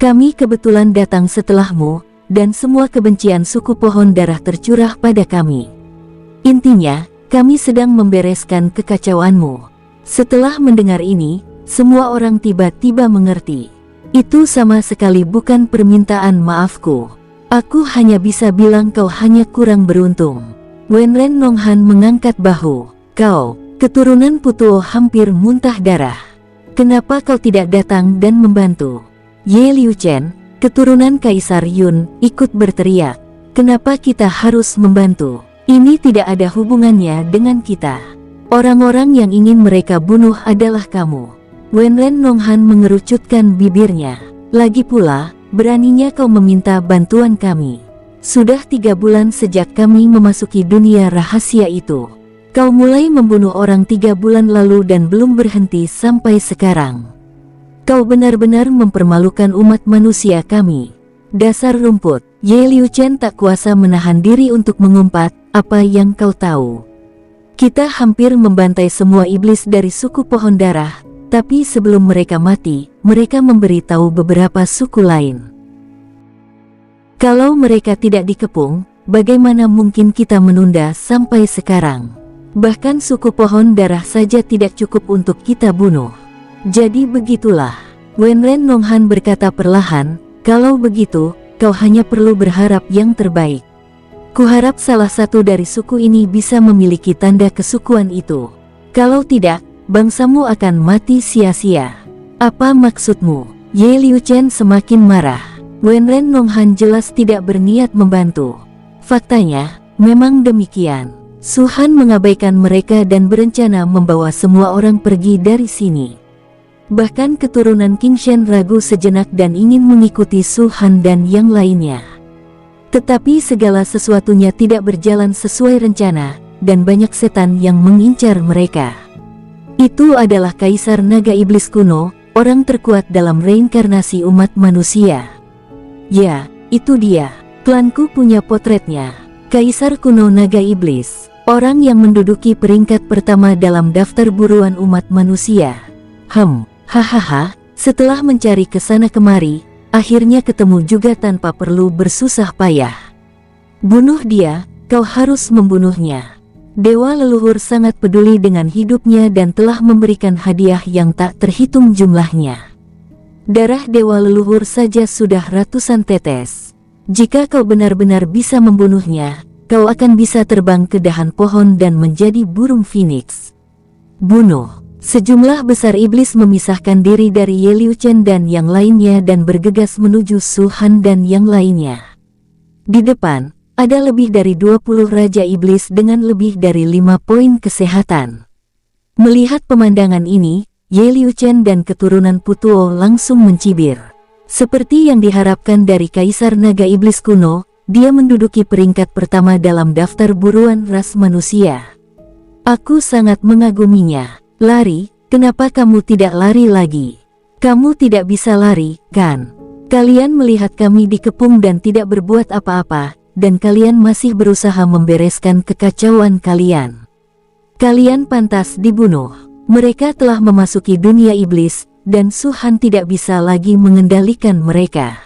Kami kebetulan datang setelahmu, dan semua kebencian suku pohon darah tercurah pada kami. Intinya, kami sedang membereskan kekacauanmu. Setelah mendengar ini, semua orang tiba-tiba mengerti. Itu sama sekali bukan permintaan maafku. Aku hanya bisa bilang kau hanya kurang beruntung. Wenren Nonghan mengangkat bahu. Kau, keturunan Putuo hampir muntah darah. Kenapa kau tidak datang dan membantu? Ye Liu Chen, keturunan Kaisar Yun, ikut berteriak. Kenapa kita harus membantu? Ini tidak ada hubungannya dengan kita. Orang-orang yang ingin mereka bunuh adalah kamu. Wenren Nonghan mengerucutkan bibirnya. Lagi pula, beraninya kau meminta bantuan kami. Sudah 3 bulan sejak kami memasuki dunia rahasia itu. Kau mulai membunuh orang 3 bulan lalu dan belum berhenti sampai sekarang. Kau benar-benar mempermalukan umat manusia kami. Dasar rumput. Ye Liu Chen tak kuasa menahan diri untuk mengumpat, apa yang kau tahu? Kita hampir membantai semua iblis dari suku pohon darah, tapi sebelum mereka mati, mereka memberitahu beberapa suku lain. Kalau mereka tidak dikepung, bagaimana mungkin kita menunda sampai sekarang? Bahkan suku pohon darah saja tidak cukup untuk kita bunuh. Jadi begitulah. Wenren Nonghan berkata perlahan, kalau begitu, kau hanya perlu berharap yang terbaik. Kuharap salah satu dari suku ini bisa memiliki tanda kesukuan itu. Kalau tidak, bangsamu akan mati sia-sia. Apa maksudmu? Ye Liu Chen semakin marah. Wenren Nonghan jelas tidak berniat membantu. Faktanya, memang demikian. Su-han mengabaikan mereka dan berencana membawa semua orang pergi dari sini. Bahkan keturunan King Shen ragu sejenak dan ingin mengikuti Su-han dan yang lainnya. Tetapi segala sesuatunya tidak berjalan sesuai rencana, dan banyak setan yang mengincar mereka. Itu adalah Kaisar Naga Iblis kuno, orang terkuat dalam reinkarnasi umat manusia. Ya, itu dia. Klanku punya potretnya. Kaisar kuno Naga Iblis, orang yang menduduki peringkat pertama dalam daftar buruan umat manusia. Hahaha, setelah mencari kesana kemari, akhirnya ketemu juga tanpa perlu bersusah payah. Bunuh dia, kau harus membunuhnya. Dewa leluhur sangat peduli dengan hidupnya dan telah memberikan hadiah yang tak terhitung jumlahnya. Darah dewa leluhur saja sudah ratusan tetes. Jika kau benar-benar bisa membunuhnya, kau akan bisa terbang ke dahan pohon dan menjadi burung phoenix. Bunuh. Sejumlah besar iblis memisahkan diri dari Ye Liu Chen dan yang lainnya dan bergegas menuju Su-han dan yang lainnya. Di depan, ada lebih dari 20 Raja Iblis dengan lebih dari 5 poin kesehatan. Melihat pemandangan ini, Ye Liuchen dan keturunan Putuo langsung mencibir. Seperti yang diharapkan dari Kaisar Naga Iblis kuno, dia menduduki peringkat pertama dalam daftar buruan ras manusia. Aku sangat mengaguminya. Lari, kenapa kamu tidak lari lagi? Kamu tidak bisa lari, kan? Kalian melihat kami dikepung dan tidak berbuat apa-apa, dan kalian masih berusaha membereskan kekacauan kalian. Kalian pantas dibunuh. Mereka telah memasuki dunia iblis, dan Su Han tidak bisa lagi mengendalikan mereka.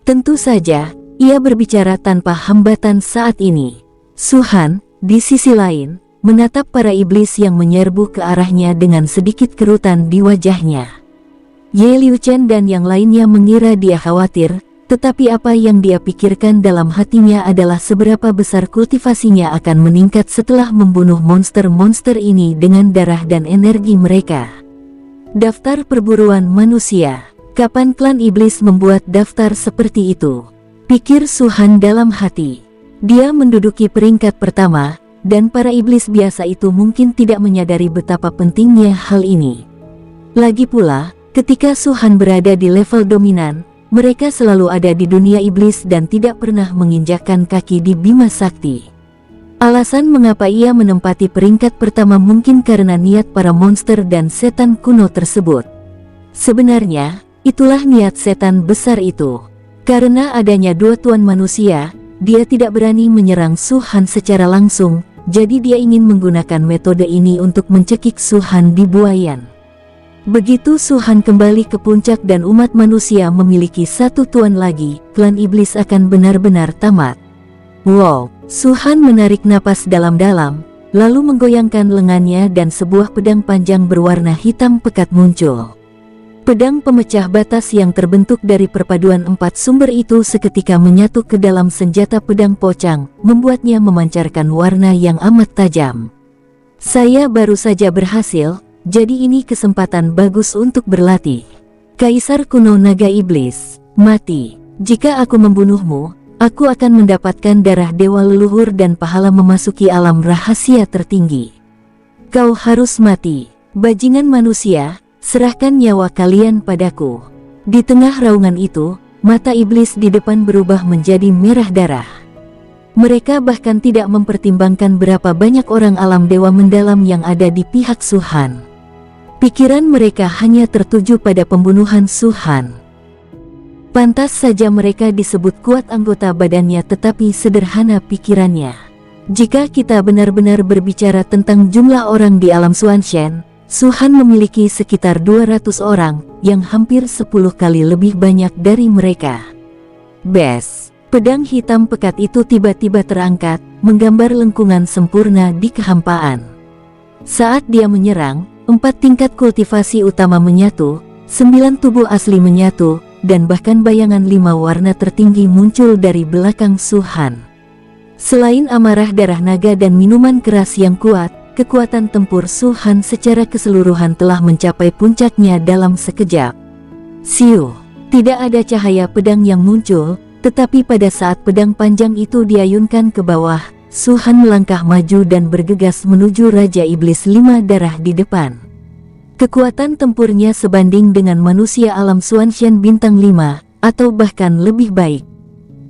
Tentu saja, ia berbicara tanpa hambatan saat ini. Su Han, di sisi lain, menatap para iblis yang menyerbu ke arahnya dengan sedikit kerutan di wajahnya. Ye Liuchen dan yang lainnya mengira dia khawatir, tetapi apa yang dia pikirkan dalam hatinya adalah seberapa besar kultivasinya akan meningkat setelah membunuh monster-monster ini dengan darah dan energi mereka. Daftar perburuan manusia. Kapan klan iblis membuat daftar seperti itu? Pikir Su Han dalam hati. Dia menduduki peringkat pertama, dan para iblis biasa itu mungkin tidak menyadari betapa pentingnya hal ini. Lagi pula, ketika Su Han berada di level dominan, mereka selalu ada di dunia iblis dan tidak pernah menginjakkan kaki di Bima Sakti. Alasan mengapa ia menempati peringkat pertama mungkin karena niat para monster dan setan kuno tersebut. Sebenarnya, itulah niat setan besar itu. Karena adanya dua tuan manusia, dia tidak berani menyerang Su Han secara langsung, jadi dia ingin menggunakan metode ini untuk mencekik Su Han di buayan. Begitu Su Han kembali ke puncak dan umat manusia memiliki satu tuan lagi, klan iblis akan benar-benar tamat. Wow, Su Han menarik napas dalam-dalam, lalu menggoyangkan lengannya dan sebuah pedang panjang berwarna hitam pekat muncul. Pedang pemecah batas yang terbentuk dari perpaduan 4 sumber itu seketika menyatu ke dalam senjata pedang pocang, membuatnya memancarkan warna yang amat tajam. Saya baru saja berhasil. Jadi ini kesempatan bagus untuk berlatih. Kaisar kuno naga iblis, mati. Jika aku membunuhmu, aku akan mendapatkan darah dewa leluhur dan pahala memasuki alam rahasia tertinggi. Kau harus mati. Bajingan manusia, serahkan nyawa kalian padaku. Di tengah raungan itu, mata iblis di depan berubah menjadi merah darah. Mereka bahkan tidak mempertimbangkan berapa banyak orang alam dewa mendalam yang ada di pihak Su Han. Pikiran mereka hanya tertuju pada pembunuhan Su Han. Pantas saja mereka disebut kuat anggota badannya tetapi sederhana pikirannya. Jika kita benar-benar berbicara tentang jumlah orang di alam Xuanshen, Su Han memiliki sekitar 200 orang, yang hampir 10 kali lebih banyak dari mereka. Bes, pedang hitam pekat itu tiba-tiba terangkat, menggambar lengkungan sempurna di kehampaan. Saat dia menyerang, 4 tingkat kultivasi utama menyatu, 9 tubuh asli menyatu, dan bahkan bayangan 5 warna tertinggi muncul dari belakang Su Han. Selain amarah darah naga dan minuman keras yang kuat, kekuatan tempur Su Han secara keseluruhan telah mencapai puncaknya dalam sekejap. Siu, tidak ada cahaya pedang yang muncul, tetapi pada saat pedang panjang itu diayunkan ke bawah, Su Han melangkah maju dan bergegas menuju Raja Iblis 5 darah di depan. Kekuatan tempurnya sebanding dengan manusia alam Xuanshen bintang 5, atau bahkan lebih baik.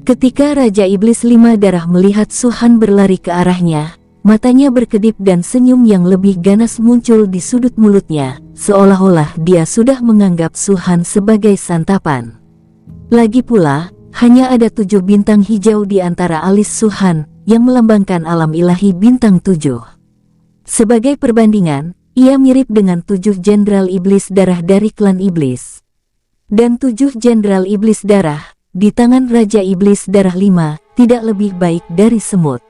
Ketika Raja Iblis 5 darah melihat Su Han berlari ke arahnya, matanya berkedip dan senyum yang lebih ganas muncul di sudut mulutnya, seolah-olah dia sudah menganggap Su Han sebagai santapan. Lagi pula, hanya ada 7 bintang hijau di antara alis Su Han, yang melambangkan alam ilahi bintang 7. Sebagai perbandingan, ia mirip dengan 7 jenderal iblis darah dari klan iblis. Dan 7 jenderal iblis darah, di tangan Raja Iblis darah 5, tidak lebih baik dari semut.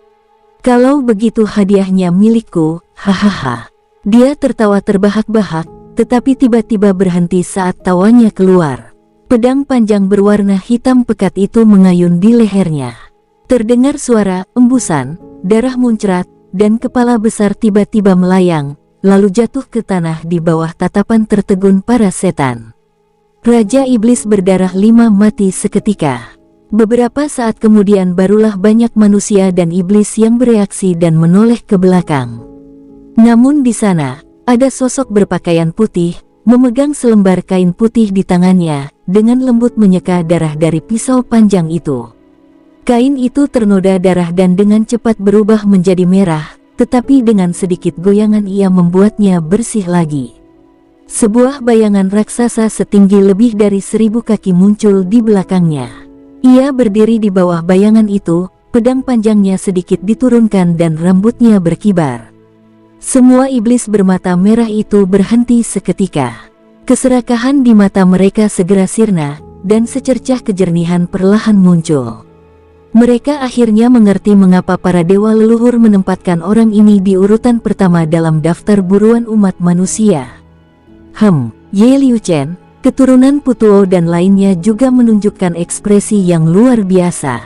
Kalau begitu hadiahnya milikku, hahaha. Dia tertawa terbahak-bahak, tetapi tiba-tiba berhenti saat tawanya keluar. Pedang panjang berwarna hitam pekat itu mengayun di lehernya. Terdengar suara embusan, darah muncrat, dan kepala besar tiba-tiba melayang, lalu jatuh ke tanah di bawah tatapan tertegun para setan. Raja Iblis berdarah 5 mati seketika. Beberapa saat kemudian barulah banyak manusia dan iblis yang bereaksi dan menoleh ke belakang. Namun di sana, ada sosok berpakaian putih, memegang selembar kain putih di tangannya, dengan lembut menyeka darah dari pisau panjang itu. Kain itu ternoda darah dan dengan cepat berubah menjadi merah, tetapi dengan sedikit goyangan ia membuatnya bersih lagi. Sebuah bayangan raksasa setinggi lebih dari 1000 kaki muncul di belakangnya. Ia berdiri di bawah bayangan itu, pedang panjangnya sedikit diturunkan dan rambutnya berkibar. Semua iblis bermata merah itu berhenti seketika. Keserakahan di mata mereka segera sirna, dan secercah kejernihan perlahan muncul. Mereka akhirnya mengerti mengapa para dewa leluhur menempatkan orang ini di urutan pertama dalam daftar buruan umat manusia. Ye Liu Chen, keturunan Putuo dan lainnya juga menunjukkan ekspresi yang luar biasa.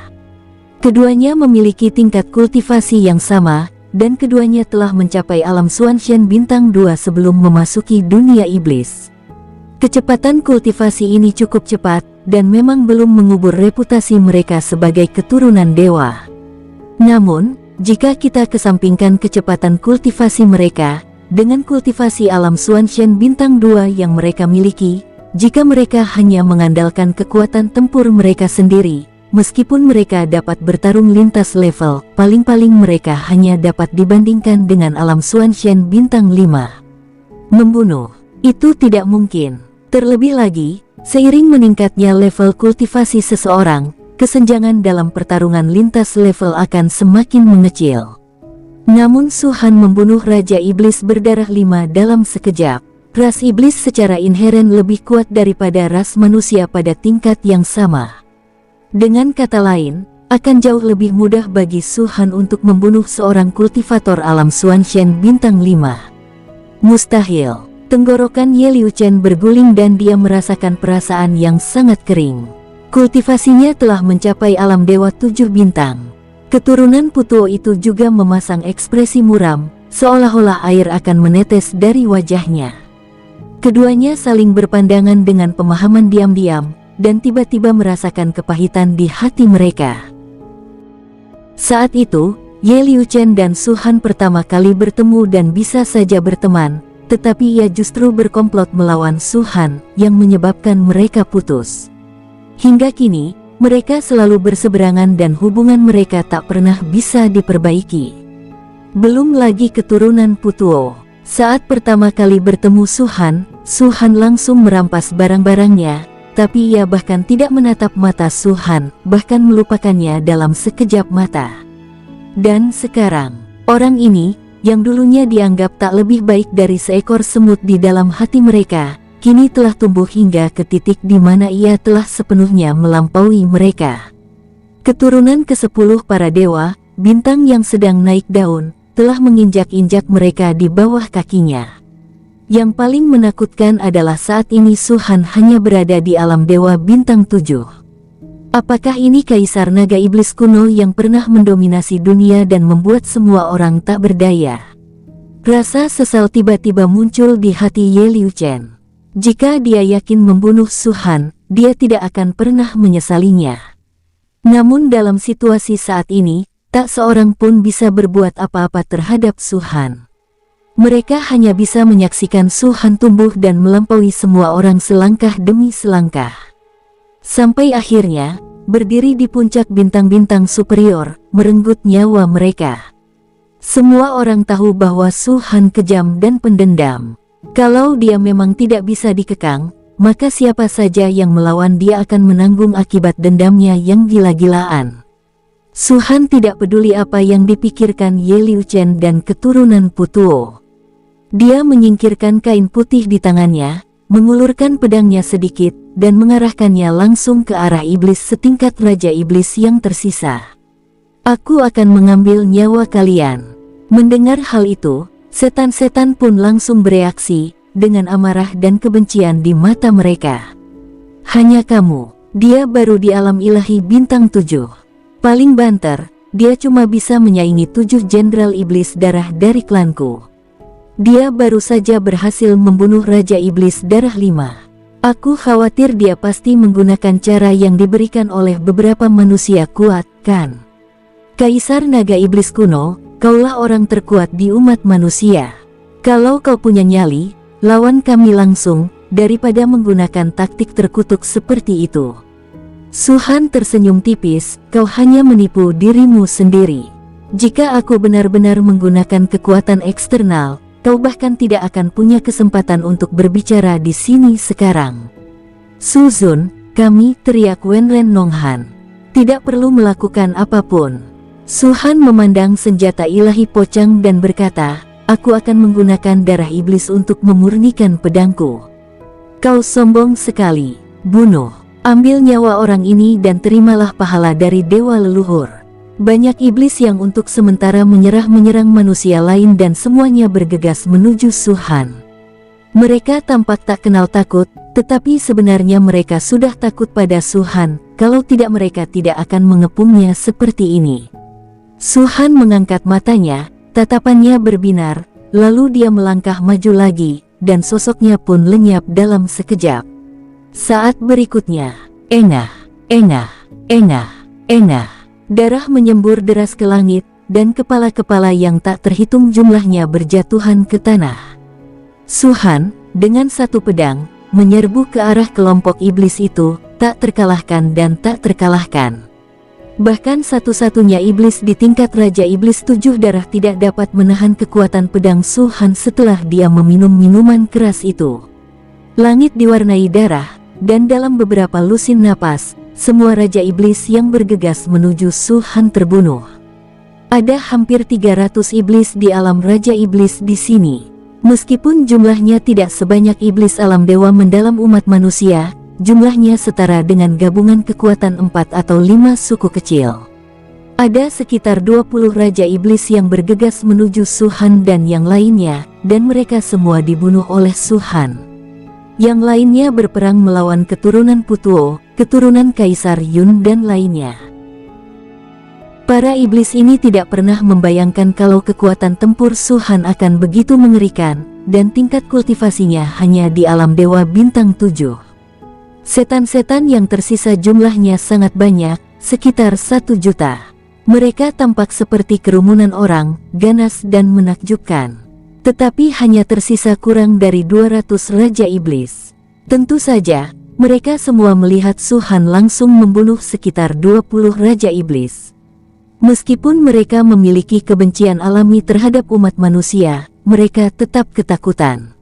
Keduanya memiliki tingkat kultivasi yang sama, dan keduanya telah mencapai alam Xuanshen bintang 2 sebelum memasuki dunia iblis. Kecepatan kultivasi ini cukup cepat, dan memang belum mengubur reputasi mereka sebagai keturunan dewa. Namun, jika kita kesampingkan kecepatan kultivasi mereka, dengan kultivasi alam Xuanshen bintang 2 yang mereka miliki, jika mereka hanya mengandalkan kekuatan tempur mereka sendiri, meskipun mereka dapat bertarung lintas level, paling-paling mereka hanya dapat dibandingkan dengan alam Xuanshen bintang 5. Membunuh, itu tidak mungkin. Terlebih lagi, seiring meningkatnya level kultivasi seseorang, kesenjangan dalam pertarungan lintas level akan semakin mengecil. Namun Su Han membunuh Raja Iblis berdarah 5 dalam sekejap. Ras iblis secara inheren lebih kuat daripada ras manusia pada tingkat yang sama. Dengan kata lain, akan jauh lebih mudah bagi Su Han untuk membunuh seorang kultivator alam Xuanshen bintang 5. Mustahil. Tenggorokan Ye Liu Chen berguling dan dia merasakan perasaan yang sangat kering. Kultivasinya telah mencapai alam dewa 7 bintang. Keturunan Putuo itu juga memasang ekspresi muram, seolah-olah air akan menetes dari wajahnya. Keduanya saling berpandangan dengan pemahaman diam-diam, dan tiba-tiba merasakan kepahitan di hati mereka. Saat itu, Ye Liu Chen dan Su Han pertama kali bertemu dan bisa saja berteman, tetapi ia justru berkomplot melawan Su Han, yang menyebabkan mereka putus. Hingga kini, mereka selalu berseberangan dan hubungan mereka tak pernah bisa diperbaiki. Belum lagi keturunan Putuo. Saat pertama kali bertemu Su Han langsung merampas barang-barangnya, tapi ia bahkan tidak menatap mata Su Han, bahkan melupakannya dalam sekejap mata. Dan sekarang, orang ini, yang dulunya dianggap tak lebih baik dari seekor semut di dalam hati mereka, kini telah tumbuh hingga ke titik di mana ia telah sepenuhnya melampaui mereka. Keturunan ke-10 para dewa, bintang yang sedang naik daun, telah menginjak-injak mereka di bawah kakinya. Yang paling menakutkan adalah saat ini Su Han hanya berada di alam dewa bintang 7. Apakah ini Kaisar Naga Iblis kuno yang pernah mendominasi dunia dan membuat semua orang tak berdaya? Rasa sesal tiba-tiba muncul di hati Ye Liu Chen. Jika dia yakin membunuh Su Han, dia tidak akan pernah menyesalinya. Namun dalam situasi saat ini, tak seorang pun bisa berbuat apa-apa terhadap Su Han. Mereka hanya bisa menyaksikan Su Han tumbuh dan melampaui semua orang selangkah demi selangkah. Sampai akhirnya, berdiri di puncak bintang-bintang superior, merenggut nyawa mereka. Semua orang tahu bahwa Su Han kejam dan pendendam. Kalau dia memang tidak bisa dikekang, maka siapa saja yang melawan dia akan menanggung akibat dendamnya yang gila-gilaan. Su Han tidak peduli apa yang dipikirkan Ye Liu Chen dan keturunan Putuo. Dia menyingkirkan kain putih di tangannya, mengulurkan pedangnya sedikit, dan mengarahkannya langsung ke arah iblis setingkat Raja Iblis yang tersisa. Aku akan mengambil nyawa kalian. Mendengar hal itu, setan-setan pun langsung bereaksi, dengan amarah dan kebencian di mata mereka. Hanya kamu, dia baru di alam ilahi bintang 7. Paling banter, dia cuma bisa menyaingi 7 jenderal iblis darah dari klanku. Dia baru saja berhasil membunuh Raja Iblis darah 5. Aku khawatir dia pasti menggunakan cara yang diberikan oleh beberapa manusia kuat, kan? Kaisar Naga Iblis kuno, kaulah orang terkuat di umat manusia. Kalau kau punya nyali, lawan kami langsung, daripada menggunakan taktik terkutuk seperti itu. Su Han tersenyum tipis, kau hanya menipu dirimu sendiri. Jika aku benar-benar menggunakan kekuatan eksternal, kau bahkan tidak akan punya kesempatan untuk berbicara di sini sekarang. Su Zun, kami, teriak Wenren Nonghan. Tidak perlu melakukan apapun. Su Han memandang senjata ilahi pocang dan berkata, aku akan menggunakan darah iblis untuk memurnikan pedangku. Kau sombong sekali, bunuh. Ambil nyawa orang ini dan terimalah pahala dari dewa leluhur. Banyak iblis yang untuk sementara menyerang manusia lain dan semuanya bergegas menuju Su Han. Mereka tampak tak kenal takut, tetapi sebenarnya mereka sudah takut pada Su Han, kalau tidak mereka tidak akan mengepungnya seperti ini. Su Han mengangkat matanya, tatapannya berbinar, lalu dia melangkah maju lagi, dan sosoknya pun lenyap dalam sekejap. Saat berikutnya, engah, engah, engah, engah. Darah menyembur deras ke langit, dan kepala-kepala yang tak terhitung jumlahnya berjatuhan ke tanah. Su Han, dengan satu pedang, menyerbu ke arah kelompok iblis itu, tak terkalahkan dan tak terkalahkan. Bahkan satu-satunya iblis di tingkat Raja Iblis 7 Darah tidak dapat menahan kekuatan pedang Su Han setelah dia meminum minuman keras itu. Langit diwarnai darah, dan dalam beberapa lusin napas, semua Raja Iblis yang bergegas menuju Su Han terbunuh. Ada hampir 300 iblis di alam Raja Iblis di sini. Meskipun jumlahnya tidak sebanyak iblis alam dewa mendalam umat manusia, jumlahnya setara dengan gabungan kekuatan 4 atau 5 suku kecil. Ada sekitar 20 Raja Iblis yang bergegas menuju Su Han dan yang lainnya, dan mereka semua dibunuh oleh Su Han. Yang lainnya berperang melawan keturunan Putuo, keturunan Kaisar Yun dan lainnya. Para iblis ini tidak pernah membayangkan kalau kekuatan tempur Su Han akan begitu mengerikan, dan tingkat kultivasinya hanya di alam dewa bintang 7. Setan-setan yang tersisa jumlahnya sangat banyak, sekitar 1 juta. Mereka tampak seperti kerumunan orang, ganas dan menakjubkan. Tetapi hanya tersisa kurang dari 200 Raja Iblis. Tentu saja, mereka semua melihat Su Han langsung membunuh sekitar 20 Raja Iblis. Meskipun mereka memiliki kebencian alami terhadap umat manusia, mereka tetap ketakutan.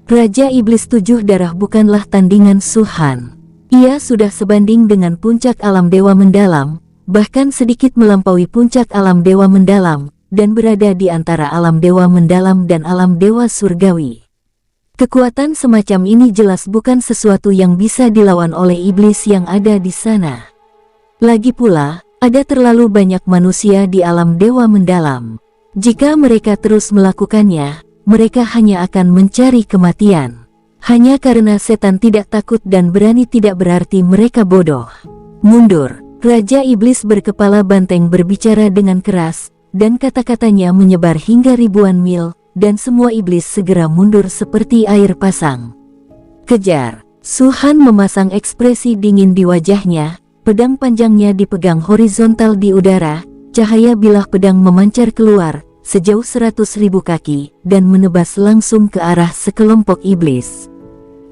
Raja Iblis 7 Darah bukanlah tandingan Su Han. Ia sudah sebanding dengan puncak alam dewa mendalam, bahkan sedikit melampaui puncak alam dewa mendalam, dan berada di antara alam dewa mendalam dan alam dewa surgawi. Kekuatan semacam ini jelas bukan sesuatu yang bisa dilawan oleh iblis yang ada di sana. Lagi pula, ada terlalu banyak manusia di alam dewa mendalam. Jika mereka terus melakukannya, mereka hanya akan mencari kematian. Hanya karena setan tidak takut dan berani tidak berarti mereka bodoh. Mundur, Raja Iblis berkepala banteng berbicara dengan keras, dan kata-katanya menyebar hingga ribuan mil, dan semua iblis segera mundur seperti air pasang. Kejar! Su Han memasang ekspresi dingin di wajahnya, pedang panjangnya dipegang horizontal di udara, cahaya bilah pedang memancar keluar, sejauh 100.000 kaki, dan menebas langsung ke arah sekelompok iblis.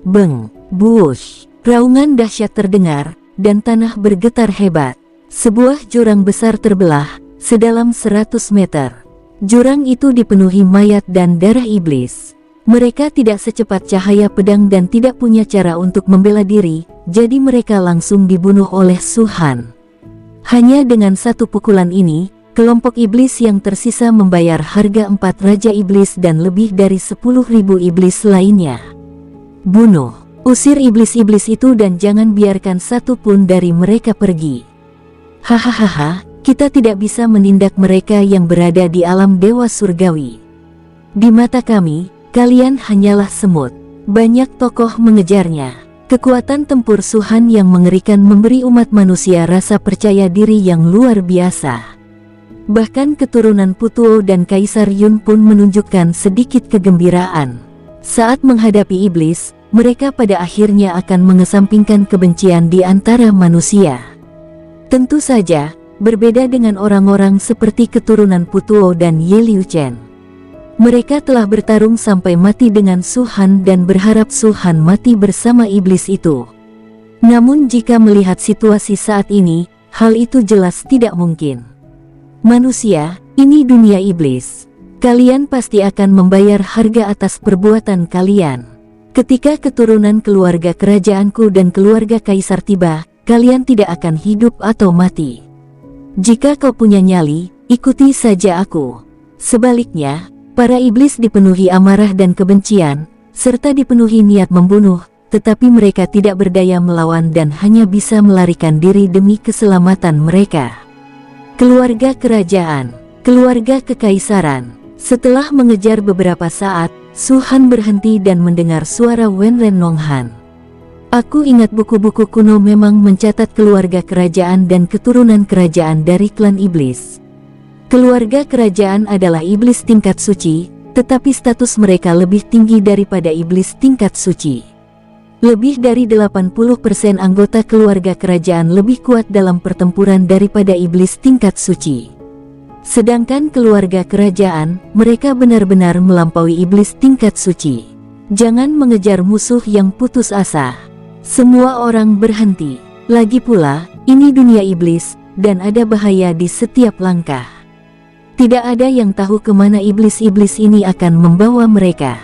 Beng! Buush! Raungan dahsyat terdengar, dan tanah bergetar hebat. Sebuah jurang besar terbelah, sedalam 100 meter. Jurang itu dipenuhi mayat dan darah iblis. Mereka tidak secepat cahaya pedang dan tidak punya cara untuk membela diri, jadi mereka langsung dibunuh oleh Su Han. Hanya dengan satu pukulan ini, kelompok iblis yang tersisa membayar harga 4 Raja Iblis dan lebih dari 10.000 iblis lainnya. Bunuh, usir iblis-iblis itu dan jangan biarkan satu pun dari mereka pergi. Hahaha. Kita tidak bisa menindak mereka yang berada di alam dewa surgawi. Di mata kami, kalian hanyalah semut. Banyak tokoh mengejarnya. Kekuatan tempur Su Han yang mengerikan memberi umat manusia rasa percaya diri yang luar biasa. Bahkan keturunan Putuo dan Kaisar Yun pun menunjukkan sedikit kegembiraan. Saat menghadapi iblis, mereka pada akhirnya akan mengesampingkan kebencian di antara manusia. Tentu saja, berbeda dengan orang-orang seperti keturunan Putuo dan Ye Liu Chen. Mereka telah bertarung sampai mati dengan Su Han dan berharap Su Han mati bersama iblis itu. Namun jika melihat situasi saat ini, hal itu jelas tidak mungkin. Manusia, ini dunia iblis. Kalian pasti akan membayar harga atas perbuatan kalian. Ketika keturunan keluarga kerajaanku dan keluarga kaisar tiba, kalian tidak akan hidup atau mati. Jika kau punya nyali, ikuti saja aku. Sebaliknya, para iblis dipenuhi amarah dan kebencian, serta dipenuhi niat membunuh, tetapi mereka tidak berdaya melawan dan hanya bisa melarikan diri demi keselamatan mereka. Keluarga kerajaan, keluarga kekaisaran. Setelah mengejar beberapa saat, Su Han berhenti dan mendengar suara Wen Ren Nong Han. Aku ingat buku-buku kuno memang mencatat keluarga kerajaan dan keturunan kerajaan dari klan iblis. Keluarga kerajaan adalah iblis tingkat suci, tetapi status mereka lebih tinggi daripada iblis tingkat suci. Lebih dari 80% anggota keluarga kerajaan lebih kuat dalam pertempuran daripada iblis tingkat suci. Sedangkan keluarga kerajaan, mereka benar-benar melampaui iblis tingkat suci. Jangan mengejar musuh yang putus asa. Semua orang berhenti. Lagi pula, ini dunia iblis, dan ada bahaya di setiap langkah. Tidak ada yang tahu kemana iblis-iblis ini akan membawa mereka.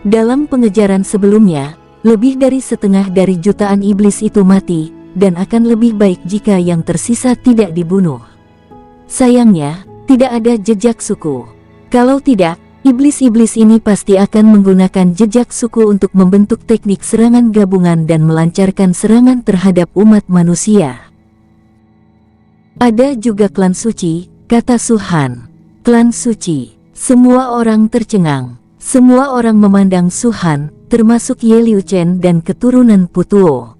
Dalam pengejaran sebelumnya, lebih dari setengah dari jutaan iblis itu mati, dan akan lebih baik jika yang tersisa tidak dibunuh. Sayangnya, tidak ada jejak suku. Kalau tidak, iblis-iblis ini pasti akan menggunakan jejak suku untuk membentuk teknik serangan gabungan dan melancarkan serangan terhadap umat manusia. Ada juga klan suci, kata Su Han. Klan suci. Semua orang tercengang. Semua orang memandang Su Han, termasuk Ye Liu Chen dan keturunan Putuo.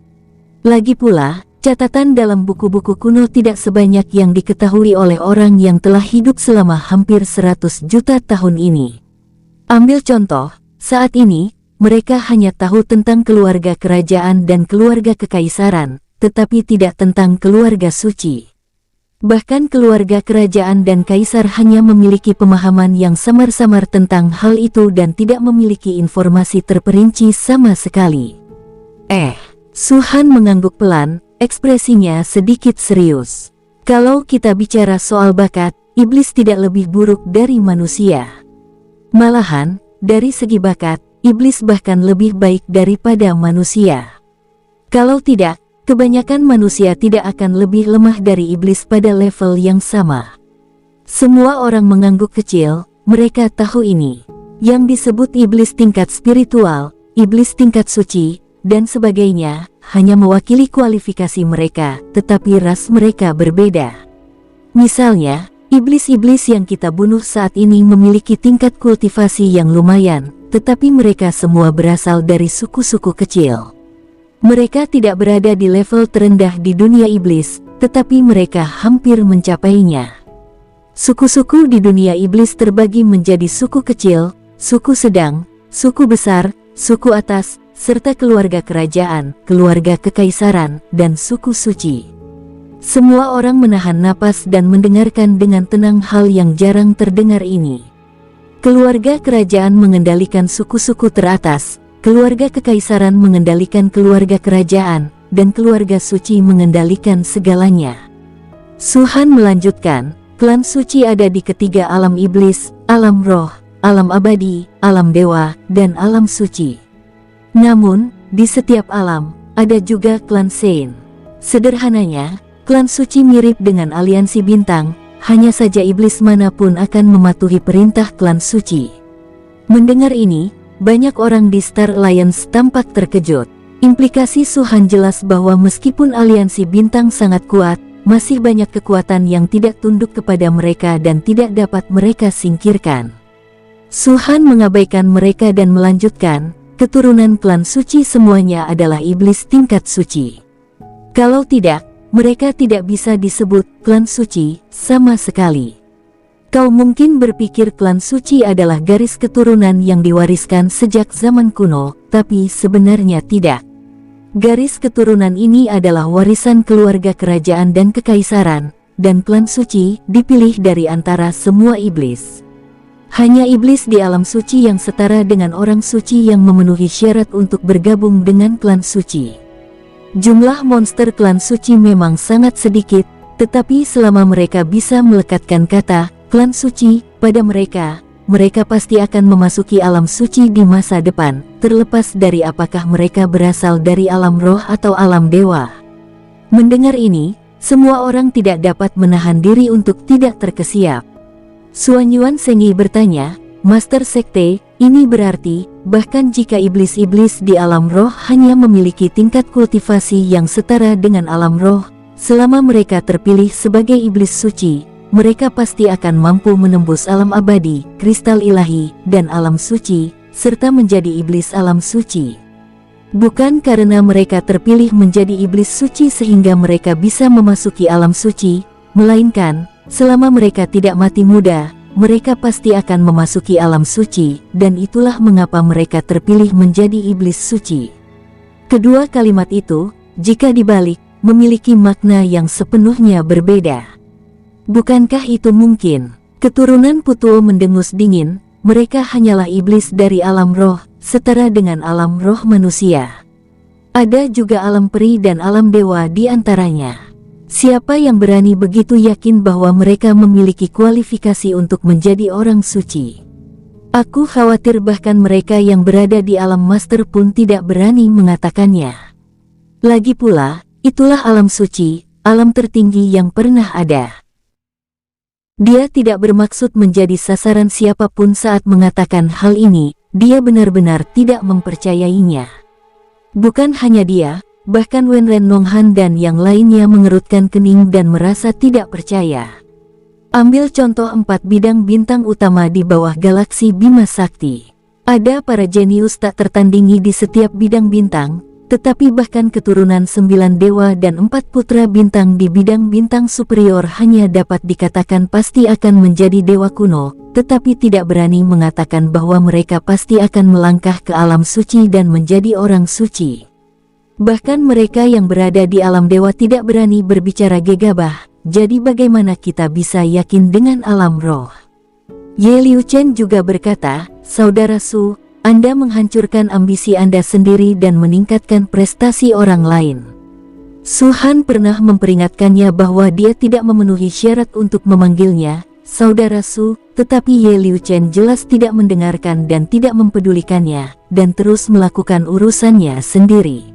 Lagi pula, catatan dalam buku-buku kuno tidak sebanyak yang diketahui oleh orang yang telah hidup selama hampir 100 juta tahun ini. Ambil contoh, saat ini, mereka hanya tahu tentang keluarga kerajaan dan keluarga kekaisaran, tetapi tidak tentang keluarga suci. Bahkan keluarga kerajaan dan kaisar hanya memiliki pemahaman yang samar-samar tentang hal itu dan tidak memiliki informasi terperinci sama sekali. Su Han mengangguk pelan, ekspresinya sedikit serius. Kalau kita bicara soal bakat, iblis tidak lebih buruk dari manusia. Malahan, dari segi bakat, iblis bahkan lebih baik daripada manusia. Kalau tidak, kebanyakan manusia tidak akan lebih lemah dari iblis pada level yang sama. Semua orang mengangguk kecil, mereka tahu ini. Yang disebut iblis tingkat spiritual, iblis tingkat suci, dan sebagainya, hanya mewakili kualifikasi mereka, tetapi ras mereka berbeda. Misalnya, iblis-iblis yang kita bunuh saat ini memiliki tingkat kultivasi yang lumayan, tetapi mereka semua berasal dari suku-suku kecil. Mereka tidak berada di level terendah di dunia iblis, tetapi mereka hampir mencapainya. Suku-suku di dunia iblis terbagi menjadi suku kecil, suku sedang, suku besar, suku atas, serta keluarga kerajaan, keluarga kekaisaran, dan suku suci. Semua orang menahan napas dan mendengarkan dengan tenang hal yang jarang terdengar ini. Keluarga kerajaan mengendalikan suku-suku teratas, keluarga kekaisaran mengendalikan keluarga kerajaan, dan keluarga suci mengendalikan segalanya. Su Han melanjutkan, klan suci ada di ketiga alam iblis, alam roh, alam abadi, alam dewa, dan alam suci. Namun, di setiap alam, ada juga klan Sein. Sederhananya, klan suci mirip dengan aliansi bintang, hanya saja iblis manapun akan mematuhi perintah klan suci. Mendengar ini, banyak orang di Star Alliance tampak terkejut. Implikasi Su Han jelas bahwa meskipun aliansi bintang sangat kuat, masih banyak kekuatan yang tidak tunduk kepada mereka dan tidak dapat mereka singkirkan. Su Han mengabaikan mereka dan melanjutkan, keturunan klan suci semuanya adalah iblis tingkat suci. Kalau tidak, mereka tidak bisa disebut klan suci sama sekali. Kau mungkin berpikir klan suci adalah garis keturunan yang diwariskan sejak zaman kuno, tapi sebenarnya tidak. Garis keturunan ini adalah warisan keluarga kerajaan dan kekaisaran, dan klan suci dipilih dari antara semua iblis. Hanya iblis di alam suci yang setara dengan orang suci yang memenuhi syarat untuk bergabung dengan klan suci. Jumlah monster klan suci memang sangat sedikit, tetapi selama mereka bisa melekatkan kata klan suci pada mereka, mereka pasti akan memasuki alam suci di masa depan, terlepas dari apakah mereka berasal dari alam roh atau alam dewa. Mendengar ini, semua orang tidak dapat menahan diri untuk tidak terkesiap. Xuanyuan Zhengyi bertanya, Master Sekte, ini berarti, bahkan jika iblis-iblis di alam roh hanya memiliki tingkat kultivasi yang setara dengan alam roh, selama mereka terpilih sebagai iblis suci, mereka pasti akan mampu menembus alam abadi, kristal ilahi, dan alam suci, serta menjadi iblis alam suci. Bukan karena mereka terpilih menjadi iblis suci sehingga mereka bisa memasuki alam suci, melainkan, selama mereka tidak mati muda, mereka pasti akan memasuki alam suci, dan itulah mengapa mereka terpilih menjadi iblis suci. Kedua kalimat itu, jika dibalik, memiliki makna yang sepenuhnya berbeda. Bukankah itu mungkin? Keturunan Putuo mendengus dingin, mereka hanyalah iblis dari alam roh, setara dengan alam roh manusia. Ada juga alam peri dan alam dewa di antaranya. Siapa yang berani begitu yakin bahwa mereka memiliki kualifikasi untuk menjadi orang suci? Aku khawatir bahkan mereka yang berada di alam master pun tidak berani mengatakannya. Lagi pula, itulah alam suci, alam tertinggi yang pernah ada. Dia tidak bermaksud menjadi sasaran siapapun saat mengatakan hal ini, dia benar-benar tidak mempercayainya. Bukan hanya dia, bahkan Wenren Nonghan dan yang lainnya mengerutkan kening dan merasa tidak percaya. Ambil contoh 4 bidang bintang utama di bawah galaksi Bima Sakti. Ada para jenius tak tertandingi di setiap bidang bintang, tetapi bahkan keturunan 9 dewa dan 4 putra bintang di bidang bintang superior hanya dapat dikatakan pasti akan menjadi dewa kuno, tetapi tidak berani mengatakan bahwa mereka pasti akan melangkah ke alam suci dan menjadi orang suci. Bahkan mereka yang berada di alam dewa tidak berani berbicara gegabah, jadi bagaimana kita bisa yakin dengan alam roh? Ye Liu Chen juga berkata, Saudara Su, Anda menghancurkan ambisi Anda sendiri dan meningkatkan prestasi orang lain. Su Han pernah memperingatkannya bahwa dia tidak memenuhi syarat untuk memanggilnya Saudara Su, tetapi Ye Liu Chen jelas tidak mendengarkan dan tidak mempedulikannya, dan terus melakukan urusannya sendiri.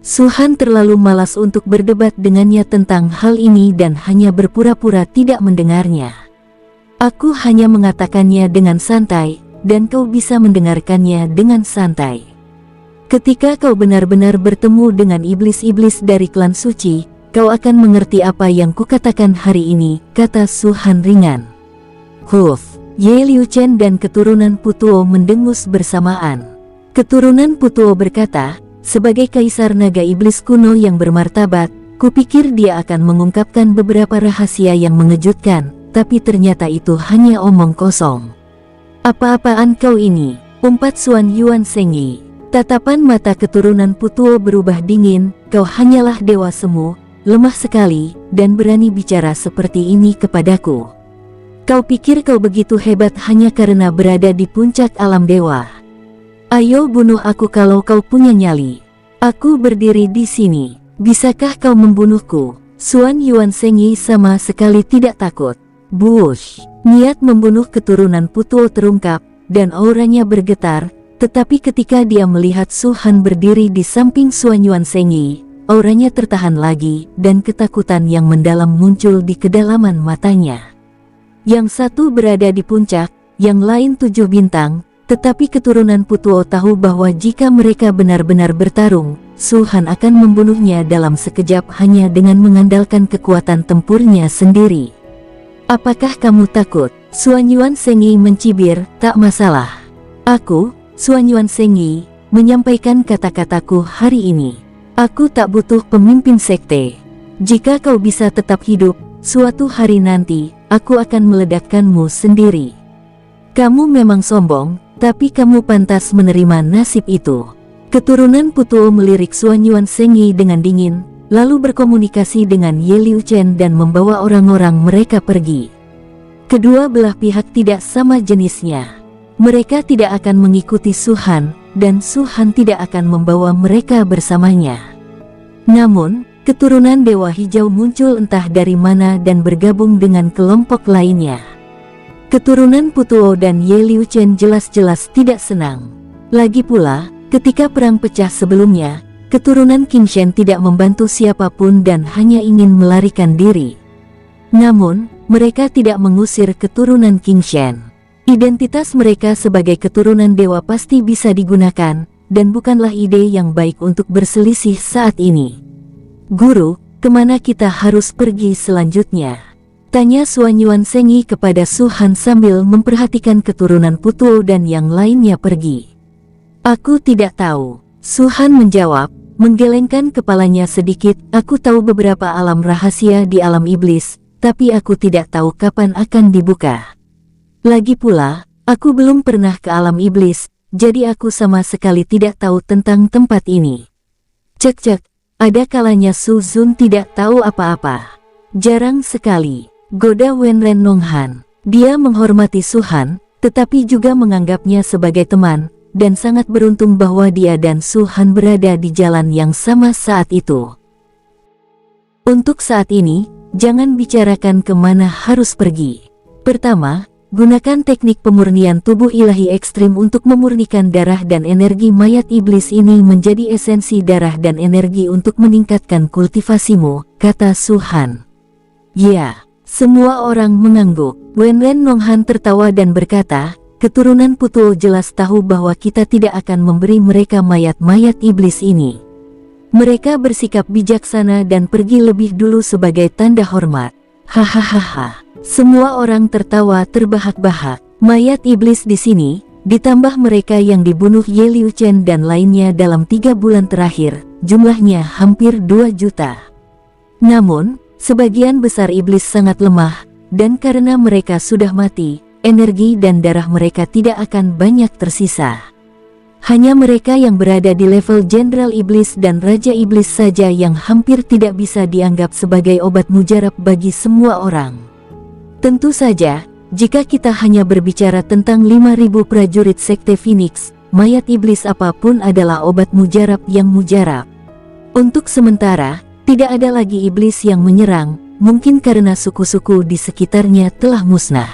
Su Han terlalu malas untuk berdebat dengannya tentang hal ini dan hanya berpura-pura tidak mendengarnya. Aku hanya mengatakannya dengan santai, dan kau bisa mendengarkannya dengan santai. Ketika kau benar-benar bertemu dengan iblis-iblis dari klan suci, kau akan mengerti apa yang kukatakan hari ini, kata Su Han ringan. Huf, Ye Liu Chen dan keturunan Putuo mendengus bersamaan. Keturunan Putuo berkata, sebagai kaisar naga iblis kuno yang bermartabat, kupikir dia akan mengungkapkan beberapa rahasia yang mengejutkan, tapi ternyata itu hanya omong kosong. Apa-apaan kau ini? Umpat Xuanyuan Zhengyi. Tatapan mata keturunan Putuo berubah dingin, kau hanyalah dewa semu, lemah sekali, dan berani bicara seperti ini kepadaku. Kau pikir kau begitu hebat hanya karena berada di puncak alam dewa? Ayo bunuh aku kalau kau punya nyali. Aku berdiri di sini. Bisakah kau membunuhku? Xuanyuan Zhengyi sama sekali tidak takut. Bush, niat membunuh keturunan Putuo terungkap, dan auranya bergetar, tetapi ketika dia melihat Su Han berdiri di samping Xuanyuan Zhengyi, auranya tertahan lagi, dan ketakutan yang mendalam muncul di kedalaman matanya. Yang satu berada di puncak, yang lain 7 bintang, tetapi keturunan Putuo tahu bahwa jika mereka benar-benar bertarung, Su Han akan membunuhnya dalam sekejap hanya dengan mengandalkan kekuatan tempurnya sendiri. Apakah kamu takut? Xuanyuan Zhengyi mencibir, tak masalah. Aku, Xuanyuan Zhengyi, menyampaikan kata-kataku hari ini. Aku tak butuh pemimpin sekte. Jika kau bisa tetap hidup, suatu hari nanti, aku akan meledakkanmu sendiri. Kamu memang sombong, tapi kamu pantas menerima nasib itu. Keturunan Putuo melirik Xuanyuan Zengyi dengan dingin, lalu berkomunikasi dengan Ye Liu Chen dan membawa orang-orang mereka pergi. Kedua belah pihak tidak sama jenisnya. Mereka tidak akan mengikuti Su Han, dan Su Han tidak akan membawa mereka bersamanya. Namun, keturunan Dewa Hijau muncul entah dari mana dan bergabung dengan kelompok lainnya. Keturunan Putuo dan Ye Liu Chen jelas-jelas tidak senang. Lagi pula, ketika perang pecah sebelumnya, keturunan King Shen tidak membantu siapapun dan hanya ingin melarikan diri. Namun, mereka tidak mengusir keturunan King Shen. Identitas mereka sebagai keturunan dewa pasti bisa digunakan, dan bukanlah ide yang baik untuk berselisih saat ini. Guru, kemana kita harus pergi selanjutnya? Tanya Xuanyuan Zengyi kepada Su Han sambil memperhatikan keturunan Putuo dan yang lainnya pergi. Aku tidak tahu, Su Han menjawab, menggelengkan kepalanya sedikit. Aku tahu beberapa alam rahasia di alam iblis, tapi aku tidak tahu kapan akan dibuka. Lagi pula, aku belum pernah ke alam iblis, jadi aku sama sekali tidak tahu tentang tempat ini. Cek-cek, ada kalanya Su Zun tidak tahu apa-apa. Jarang sekali, goda Wenren Nonghan. Dia menghormati Su Han, tetapi juga menganggapnya sebagai teman, dan sangat beruntung bahwa dia dan Su Han berada di jalan yang sama saat itu. Untuk saat ini, jangan bicarakan kemana harus pergi. Pertama, gunakan teknik pemurnian tubuh ilahi ekstrim untuk memurnikan darah dan energi mayat iblis ini menjadi esensi darah dan energi untuk meningkatkan kultivasimu, kata Su Han. Ya, semua orang mengangguk. Wenren Nonghan tertawa dan berkata, keturunan Putuo jelas tahu bahwa kita tidak akan memberi mereka mayat-mayat iblis ini. Mereka bersikap bijaksana dan pergi lebih dulu sebagai tanda hormat. Hahaha. Semua orang tertawa terbahak-bahak. Mayat iblis di sini, ditambah mereka yang dibunuh Ye Liu Chen dan lainnya dalam 3 bulan terakhir, jumlahnya hampir 2 juta. Namun, sebagian besar iblis sangat lemah, dan karena mereka sudah mati, energi dan darah mereka tidak akan banyak tersisa. Hanya mereka yang berada di level Jenderal Iblis dan Raja Iblis saja yang hampir tidak bisa dianggap sebagai obat mujarab bagi semua orang. Tentu saja, jika kita hanya berbicara tentang 5.000 prajurit Sekte Phoenix, mayat iblis apapun adalah obat mujarab yang mujarab. Untuk sementara, tidak ada lagi iblis yang menyerang, mungkin karena suku-suku di sekitarnya telah musnah.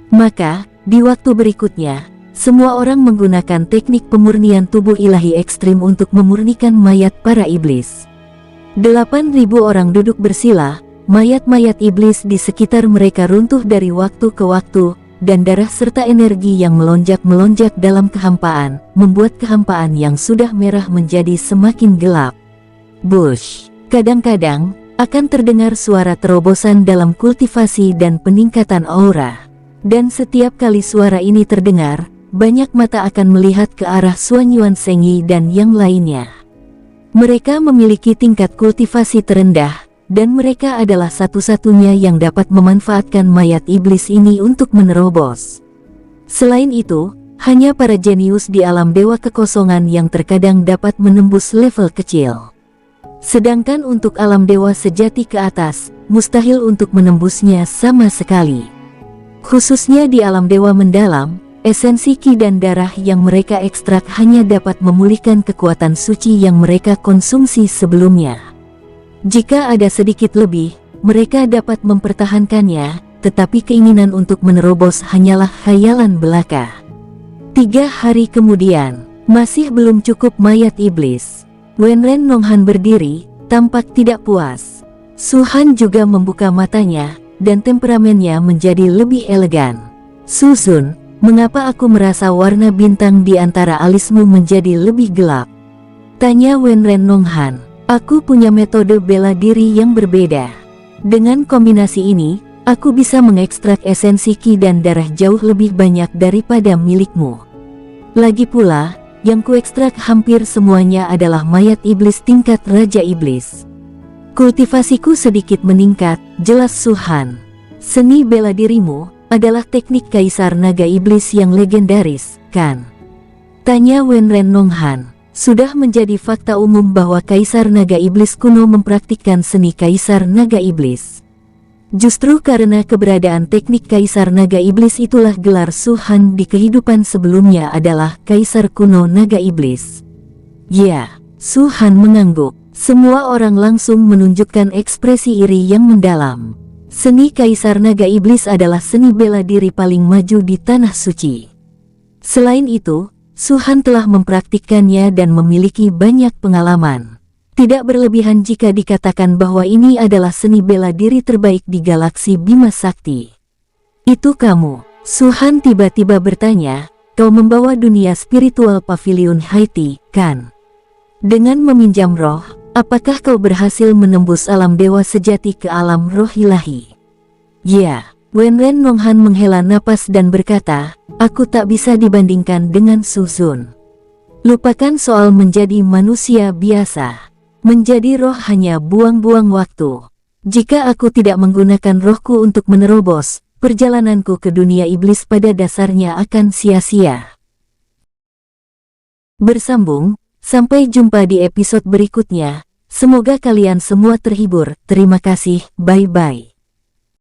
Maka, di waktu berikutnya, semua orang menggunakan teknik pemurnian tubuh ilahi ekstrim untuk memurnikan mayat para iblis. 8.000 orang duduk bersila, mayat-mayat iblis di sekitar mereka runtuh dari waktu ke waktu, dan darah serta energi yang melonjak-melonjak dalam kehampaan, membuat kehampaan yang sudah merah menjadi semakin gelap. Bush. Kadang-kadang, akan terdengar suara terobosan dalam kultivasi dan peningkatan aura. Dan setiap kali suara ini terdengar, banyak mata akan melihat ke arah Xuanyuan Zengyi dan yang lainnya. Mereka memiliki tingkat kultivasi terendah, dan mereka adalah satu-satunya yang dapat memanfaatkan mayat iblis ini untuk menerobos. Selain itu, hanya para jenius di alam dewa kekosongan yang terkadang dapat menembus level kecil. Sedangkan untuk alam dewa sejati ke atas, mustahil untuk menembusnya sama sekali. Khususnya di alam dewa mendalam, esensi ki dan darah yang mereka ekstrak hanya dapat memulihkan kekuatan suci yang mereka konsumsi sebelumnya. Jika ada sedikit lebih, mereka dapat mempertahankannya, tetapi keinginan untuk menerobos hanyalah khayalan belaka. 3 hari kemudian, masih belum cukup mayat iblis. Wenren Nonghan berdiri, tampak tidak puas. Su Han juga membuka matanya, dan temperamennya menjadi lebih elegan. Su Zun, mengapa aku merasa warna bintang di antara alismu menjadi lebih gelap? Tanya Wenren Nonghan. Aku punya metode bela diri yang berbeda. Dengan kombinasi ini, aku bisa mengekstrak esensi ki dan darah jauh lebih banyak daripada milikmu. Lagi pula, yang kuekstrak hampir semuanya adalah mayat iblis tingkat Raja Iblis. Kultivasiku sedikit meningkat, jelas Su Han. Seni bela dirimu adalah teknik Kaisar Naga Iblis yang legendaris, kan? Tanya Wenren Nonghan. Sudah menjadi fakta umum bahwa Kaisar Naga Iblis kuno mempraktikkan seni Kaisar Naga Iblis. Justru karena keberadaan teknik Kaisar Naga Iblis itulah gelar Su Han di kehidupan sebelumnya adalah Kaisar kuno Naga Iblis. Ya, Su Han mengangguk. Semua orang langsung menunjukkan ekspresi iri yang mendalam. Seni Kaisar Naga Iblis adalah seni bela diri paling maju di Tanah Suci. Selain itu, Su Han telah mempraktikkannya dan memiliki banyak pengalaman. Tidak berlebihan jika dikatakan bahwa ini adalah seni bela diri terbaik di galaksi Bima Sakti. Itu kamu, Su Han tiba-tiba bertanya, kau membawa dunia spiritual Pavilion Haiti, kan? Dengan meminjam roh, apakah kau berhasil menembus alam dewa sejati ke alam roh ilahi? Ya, Wenren Nonghan menghela napas dan berkata, aku tak bisa dibandingkan dengan Su Zun. Lupakan soal menjadi manusia biasa. Menjadi roh hanya buang-buang waktu. Jika aku tidak menggunakan rohku untuk menerobos, perjalananku ke dunia iblis pada dasarnya akan sia-sia. Bersambung, sampai jumpa di episode berikutnya. Semoga kalian semua terhibur. Terima kasih, bye-bye.